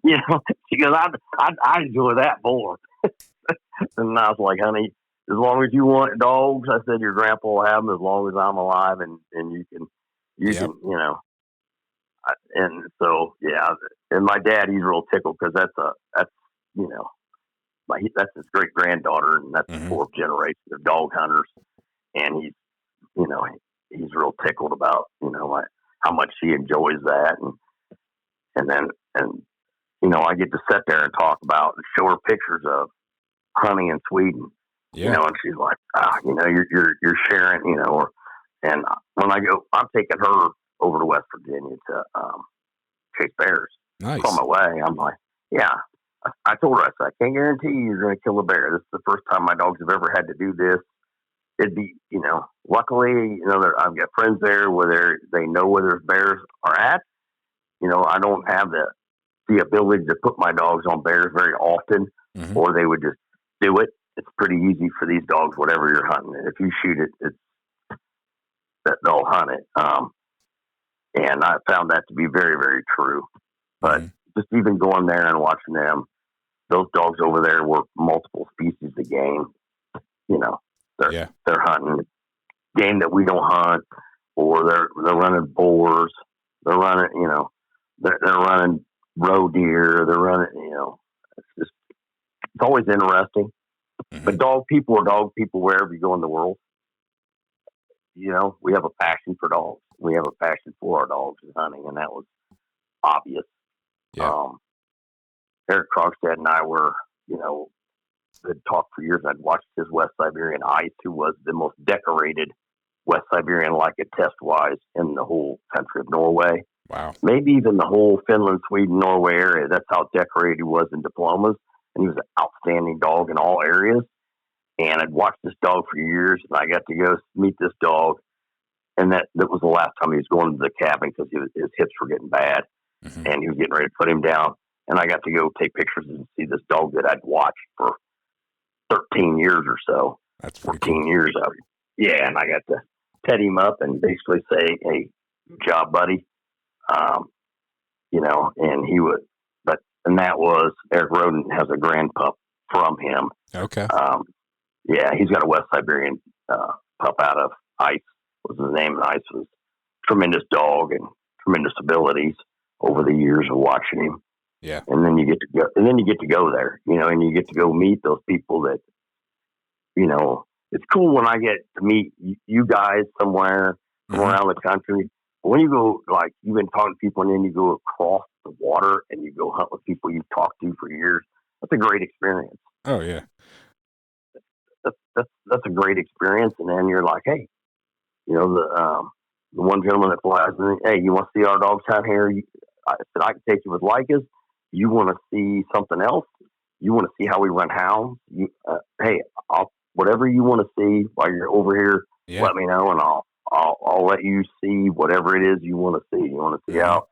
Speaker 2: She goes, I enjoy that more. And I was like, honey, as long as you want dogs, I said, your grandpa will have them as long as I'm alive, and you can, and so, yeah. And my dad, he's real tickled because that's his great granddaughter, and that's the fourth generation of dog hunters. And he's real tickled about, how much she enjoys that. And then I get to sit there and talk about and show her pictures of hunting in Sweden, and she's like, you're sharing, and when I go, I'm taking her over to West Virginia to chase bears.
Speaker 1: Nice.
Speaker 2: On my way, I'm like, yeah. I told her, I said, I can't guarantee you're going to kill a bear. This is the first time my dogs have ever had to do this. It'd be, luckily, I've got friends there where they know where their bears are at. I don't have the ability to put my dogs on bears very often, or they would just do it. It's pretty easy for these dogs, whatever you're hunting. If you shoot it, they'll hunt it. And I found that to be very, very true. But just even going there and watching them, those dogs over there work multiple species of game. They're hunting game that we don't hunt, or they're running boars. They're running, they're running roe deer. They're running, it's always interesting. But dog people are dog people wherever you go in the world. We have a passion for dogs. We have a passion for our dogs and hunting, and that was obvious.
Speaker 1: Yeah.
Speaker 2: Erik Rohdin and I were, had talked for years. I'd watched his West Siberian Ice, who was the most decorated West Siberian Leica test-wise in the whole country of Norway.
Speaker 1: Wow.
Speaker 2: Maybe even the whole Finland, Sweden, Norway area. That's how decorated he was in diplomas. And he was an outstanding dog in all areas. And I'd watched this dog for years, and I got to go meet this dog. And that was the last time he was going to the cabin because his hips were getting bad. And he was getting ready to put him down. And I got to go take pictures and see this dog that I'd watched for 13 years or so.
Speaker 1: That's
Speaker 2: 14
Speaker 1: cool.
Speaker 2: years of it. Yeah, and I got to pet him up and basically say, hey, good job, buddy. And he would, and that was, Erik Rohdin has a grand pup from him.
Speaker 1: Okay.
Speaker 2: Yeah, he's got a West Siberian pup out of Ice, was his name, and Ice was tremendous dog and tremendous abilities over the years of watching him.
Speaker 1: Yeah.
Speaker 2: And then you get to go there, and you get to go meet those people that, it's cool when I get to meet you guys somewhere from around the country. But when you go, like, you've been talking to people and then you go across the water and you go hunt with people you've talked to for years, that's a great experience.
Speaker 1: Oh, yeah.
Speaker 2: That's a great experience. And then you're like, hey, the one gentleman that flies me, hey, you want to see our dogs out here? I said, I can take you with Lycas. You want to see something else? You want to see how we run hounds? Hey, whatever you want to see while you're over here, let me know, and I'll let you see whatever it is you want to see. You want to see how,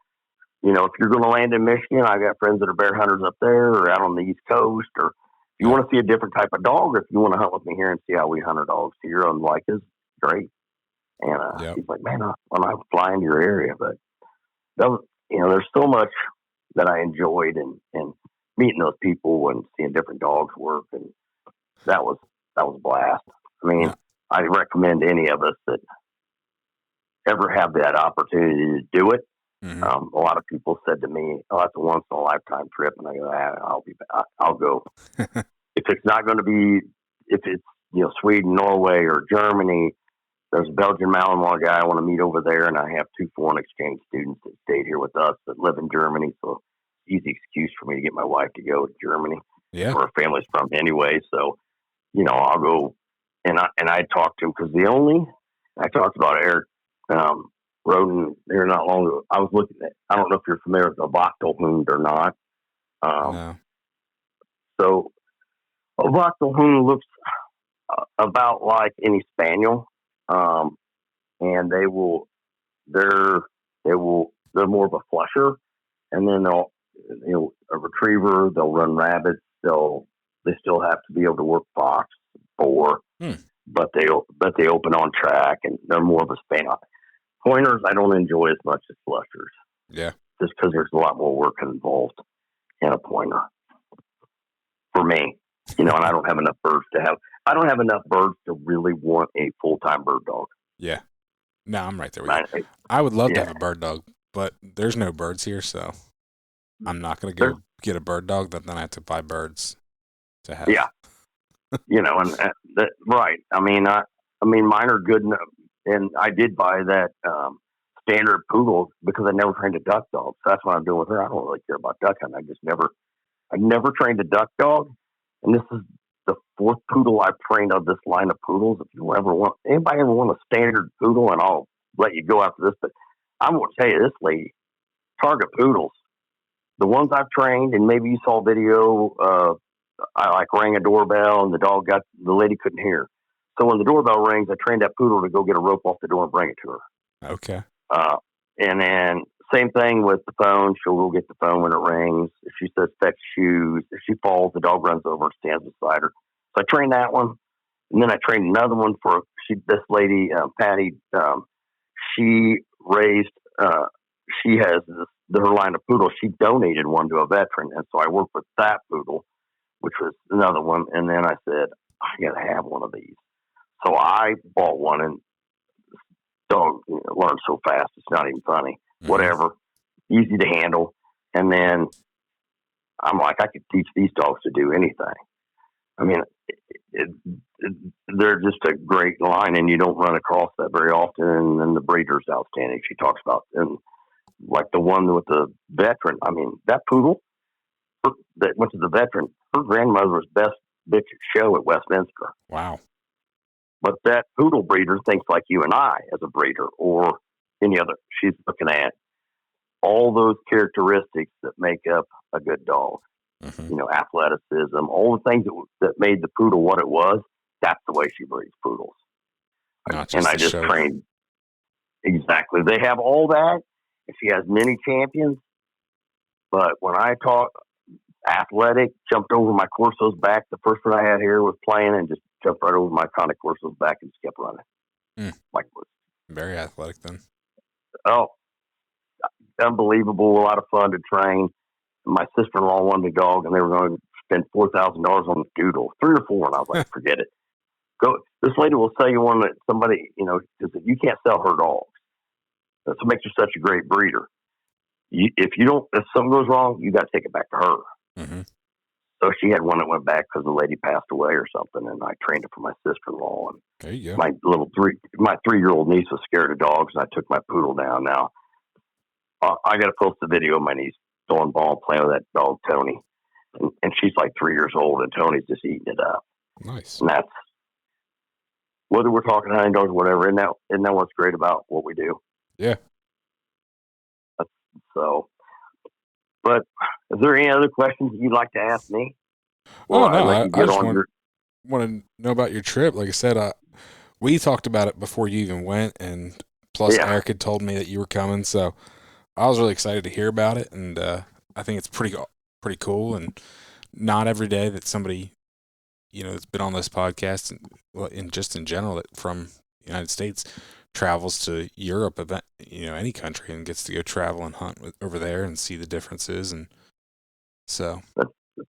Speaker 2: if you're going to land in Michigan, I got friends that are bear hunters up there or out on the East Coast, or if you want to see a different type of dog, or if you want to hunt with me here and see how we hunt our dogs here on Lycas, great. And he's like, man, I'm not flying to your area, but that was, there's so much that I enjoyed and meeting those people and seeing different dogs work, and that was a blast. I mean, I recommend any of us that ever have that opportunity to do it. A lot of people said to me, "Oh, that's a once in a lifetime trip," and I go, I'll go. If it's not going to be, if it's Sweden, Norway, or Germany. There's a Belgian Malinois guy I want to meet over there, and I have 2 foreign exchange students that stayed here with us that live in Germany, so easy excuse for me to get my wife to go to Germany, where her family's from anyway. So, I'll go, and I talked to him because I talked about Erik Rohdin here not long ago. I was looking at, I don't know if you're familiar with the Wachtelhund or not.
Speaker 1: No.
Speaker 2: So a Wachtelhund looks about like any spaniel. And they're more of a flusher, and then they'll a retriever, they'll run rabbits, they still have to be able to work fox, boar, but they open on track, and they're more of a spaniel. Pointers I don't enjoy as much as flushers.
Speaker 1: Yeah.
Speaker 2: Just because there's a lot more work involved in a pointer for me, and I don't have enough birds to really want a full-time bird dog.
Speaker 1: Yeah. No, I'm right there with you. I would love to have a bird dog, but there's no birds here, so I'm not going to go get a bird dog that then I have to buy birds to have.
Speaker 2: Yeah. Right. I mean, mine are good enough, and I did buy that standard poodle because I never trained a duck dog. So that's what I'm doing with her. I don't really care about duck hunting. I never trained a duck dog, and this is the 4th poodle I've trained of this line of poodles. If anybody ever want a standard poodle, and I'll let you go after this, but I'm going to tell you, this lady, Target Poodles, the ones I've trained, and maybe you saw a video, I rang a doorbell and the lady couldn't hear. So when the doorbell rings, I trained that poodle to go get a rope off the door and bring it to her.
Speaker 1: Okay.
Speaker 2: And then same thing with the phone. She'll go get the phone when it rings. If she says fetch shoes, if she falls, the dog runs over and stands beside her. So I trained that one. And then I trained another one for this lady, Patty. She raised, she has her line of poodles. She donated one to a veteran. And so I worked with that poodle, which was another one. And then I said, I got to have one of these. So I bought one, and dog learns so fast. It's not even funny. Whatever, easy to handle. And then I'm like, I could teach these dogs to do anything. I mean, they're just a great line, and you don't run across that very often. And the breeder's outstanding. She talks about, and like the one with the veteran. I mean, that poodle that went to the veteran, her grandmother was best bitch at show at Westminster.
Speaker 1: Wow.
Speaker 2: But that poodle breeder thinks like you and I as a breeder, or any other. She's looking at all those characteristics that make up a good dog. Athleticism, all the things that made the poodle what it was. That's the way she breeds poodles. And I just trained. Exactly. They have all that. And she has many champions. But when I talk athletic, jumped over my Corso's back. The first one I had here was playing and just jumped right over my Connie Corso's back and just kept running.
Speaker 1: Very athletic then.
Speaker 2: Oh, unbelievable. A lot of fun to train. My sister-in-law wanted a dog, and they were going to spend $4,000 on the doodle, 3 or 4, and I was like, forget it. Go. This lady will sell you one that somebody, because you can't sell her dogs. That's what makes her such a great breeder. If something goes wrong, you got to take it back to her.
Speaker 1: Mm-hmm.
Speaker 2: So she had one that went back because the lady passed away or something, and I trained it for my sister-in-law. And
Speaker 1: there you go.
Speaker 2: My 3-year-old niece was scared of dogs, and I took my poodle down. Now I got to post the video of my niece throwing ball playing with that dog Tony, and she's like 3 years old, and Tony's just eating it up.
Speaker 1: Nice.
Speaker 2: And that's whether we're talking hunting dogs or whatever. Isn't that what's great about what we do?
Speaker 1: Yeah.
Speaker 2: So, but is there any other questions you'd like to ask me?
Speaker 1: No, I just want to know about your trip. Like I said, we talked about it before you even went, and plus Erik had told me that you were coming, so I was really excited to hear about it, and I think it's pretty cool, and not every day that somebody, that's been on this podcast, and just in general, that from the United States travels to Europe, any country, and gets to go travel and hunt over there and see the differences, and so.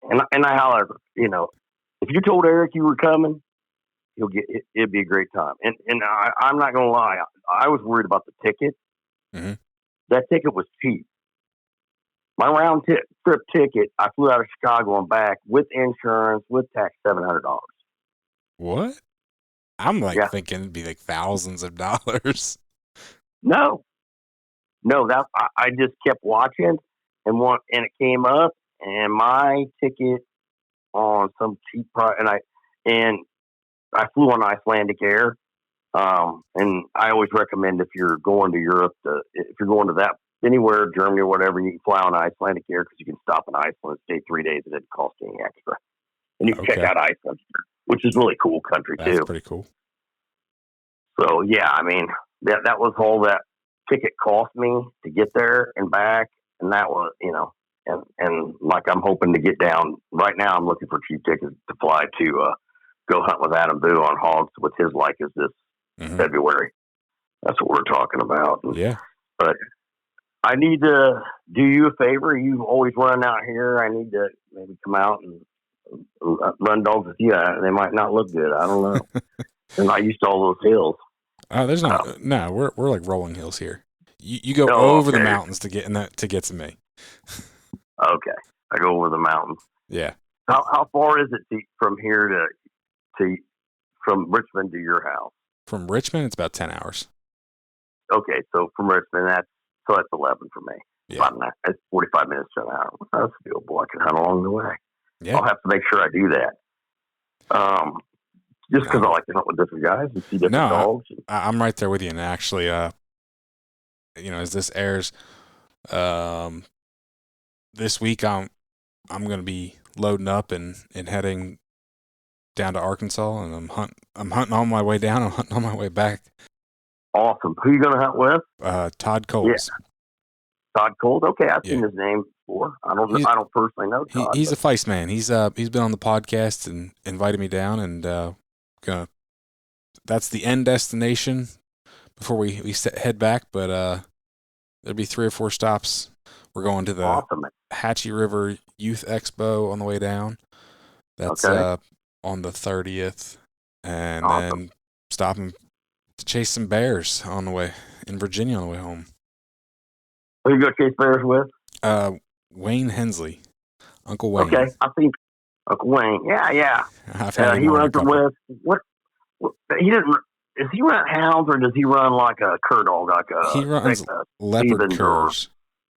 Speaker 2: And I holler, if you told Erik you were coming, it'd be a great time. And I'm not gonna lie, I was worried about the ticket.
Speaker 1: Mm-hmm.
Speaker 2: That ticket was cheap. My round trip ticket, I flew out of Chicago and back with insurance, with tax, $700.
Speaker 1: What? I'm thinking it'd be like thousands of dollars.
Speaker 2: No, that I just kept watching, and it came up, and my ticket on some cheap price, and I flew on Icelandic Air, and I always recommend if you're going to Europe, if you're going to that anywhere, Germany or whatever, you can fly on Icelandic Air because you can stop in Iceland, stay 3 days, and it doesn't cost any extra, and you can check out Iceland, which is really cool country too.
Speaker 1: That's pretty cool.
Speaker 2: So yeah, I mean that was all that ticket cost me to get there and back, and that was and like I'm hoping to get down right now. I'm looking for cheap tickets to fly to go hunt with Adam Boo on hogs with his is this February. That's what we're talking about.
Speaker 1: Yeah,
Speaker 2: but I need to do you a favor. You've always run out here. I need to maybe come out and run dogs with you. They might not look good. I don't know. They're not used to all those hills.
Speaker 1: There's not. No, we're like rolling hills here. You go over the mountains to get to me.
Speaker 2: Okay, I go over the mountains.
Speaker 1: Yeah.
Speaker 2: How far is it from here from Richmond to your house?
Speaker 1: From Richmond, it's about 10 hours.
Speaker 2: Okay, so from Richmond, that's 11 for me.
Speaker 1: Yeah.
Speaker 2: It's 45 minutes to an hour. That's doable. I can hunt along the way.
Speaker 1: Yeah.
Speaker 2: I'll have to make sure I do that. Just because I like to hunt with different guys and see different dogs.
Speaker 1: I'm right there with you. And actually, as this airs, this week I'm going to be loading up and heading down to Arkansas, and I'm hunting on my way down. I'm hunting on my way back.
Speaker 2: Awesome. Who are you going to hunt with?
Speaker 1: Todd Coles.
Speaker 2: Yeah. Todd Coles. Okay, I've seen his name before. I don't personally know Todd.
Speaker 1: He's a Feist man. He's been on the podcast and invited me down, and that's the end destination before we head back. But there'll be 3 or 4 stops. We're going to the Hatchie River Youth Expo on the way down. That's on the 30th, and then stopping to chase some bears on the way in Virginia on the way home.
Speaker 2: Who you go chase bears with?
Speaker 1: Wayne Hensley, Uncle Wayne.
Speaker 2: Okay, I think Uncle Wayne. Yeah. He runs them with what? He didn't. Does he run hounds or does he run like a cur dog?
Speaker 1: He runs leopard curs.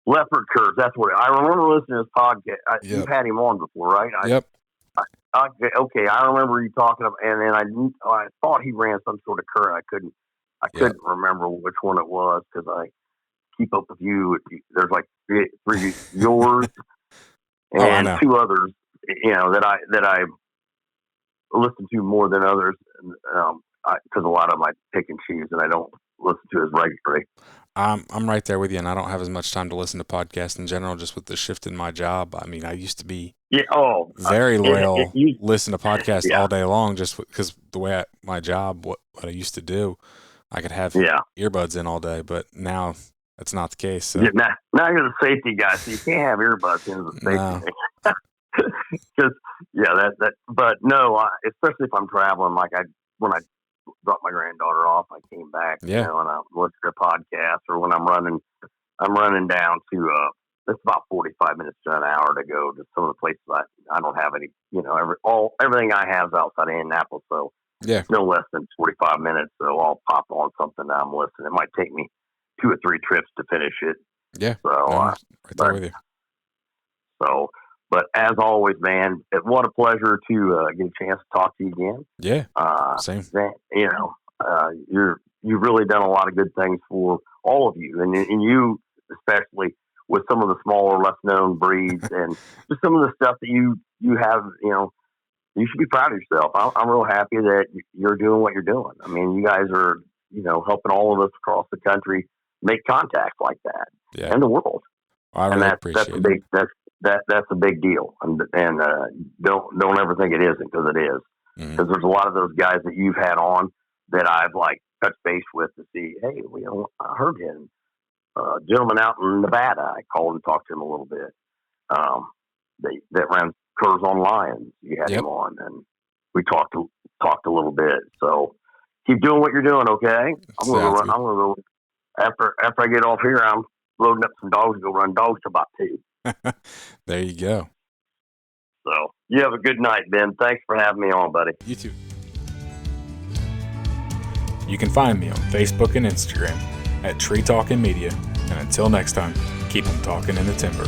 Speaker 2: Leopard curs. That's what I remember listening to his podcast. You've had him on before, right?
Speaker 1: Yep.
Speaker 2: Okay, I remember you talking about, and then I thought he ran some sort of cur. I couldn't remember which one it was because I keep up with you. There's like 3 yours and 2 others, that I listen to more than others, because a lot of them I pick and choose, and I don't listen to as regularly.
Speaker 1: I'm right there with you, and I don't have as much time to listen to podcasts in general, just with the shift in my job. I mean, I used to be very loyal, listen to podcasts all day long, just because the way my job, what I used to do, I could have earbuds in all day, but now that's not the case. So.
Speaker 2: Now you're the safety guy, so you can't have earbuds in the safety thing. Because but no, especially if I'm traveling, like when I dropped my granddaughter off. I came back,
Speaker 1: Yeah.
Speaker 2: you know, and I listened to a podcast, or when I'm running down to, it's about 45 minutes to an hour to go to some of the places I don't have any, you know, everything I have is outside of Indianapolis. So
Speaker 1: Yeah.
Speaker 2: no less than 45 minutes. So I'll pop on something that I'm listening. It might take me 2 or 3 trips to finish it.
Speaker 1: Yeah.
Speaker 2: So,
Speaker 1: Right there with you.
Speaker 2: So, but as always, man, what a pleasure to get a chance to talk to you again.
Speaker 1: Yeah. Same.
Speaker 2: You know, you've really done a lot of good things for all of you, and you especially with some of the smaller, less known breeds, and just some of the stuff that you have. You know, you should be proud of yourself. I'm real happy that you're doing what you're doing. I mean, you guys are, you know, helping all of us across the country make contacts like that,
Speaker 1: Yeah.
Speaker 2: and the world.
Speaker 1: I really appreciate it.
Speaker 2: That's a big deal, and don't ever think it isn't, because it is. Because there's a lot of those guys that you've had on that I've like touched base with to see, hey, you know, I heard him, gentleman out in Nevada. I called and talked to him a little bit. That ran curves on lions. You had him on, and we talked a little bit. So keep doing what you're doing, okay? I'm gonna go after I get off here. I'm loading up some dogs to go run dogs till about 2.
Speaker 1: There you go.
Speaker 2: So you have a good night, Ben. Thanks for having me on, buddy.
Speaker 1: You too.
Speaker 3: You can find me on Facebook and Instagram at Tree Talkin Media. And until next time, keep 'em talking in the timber.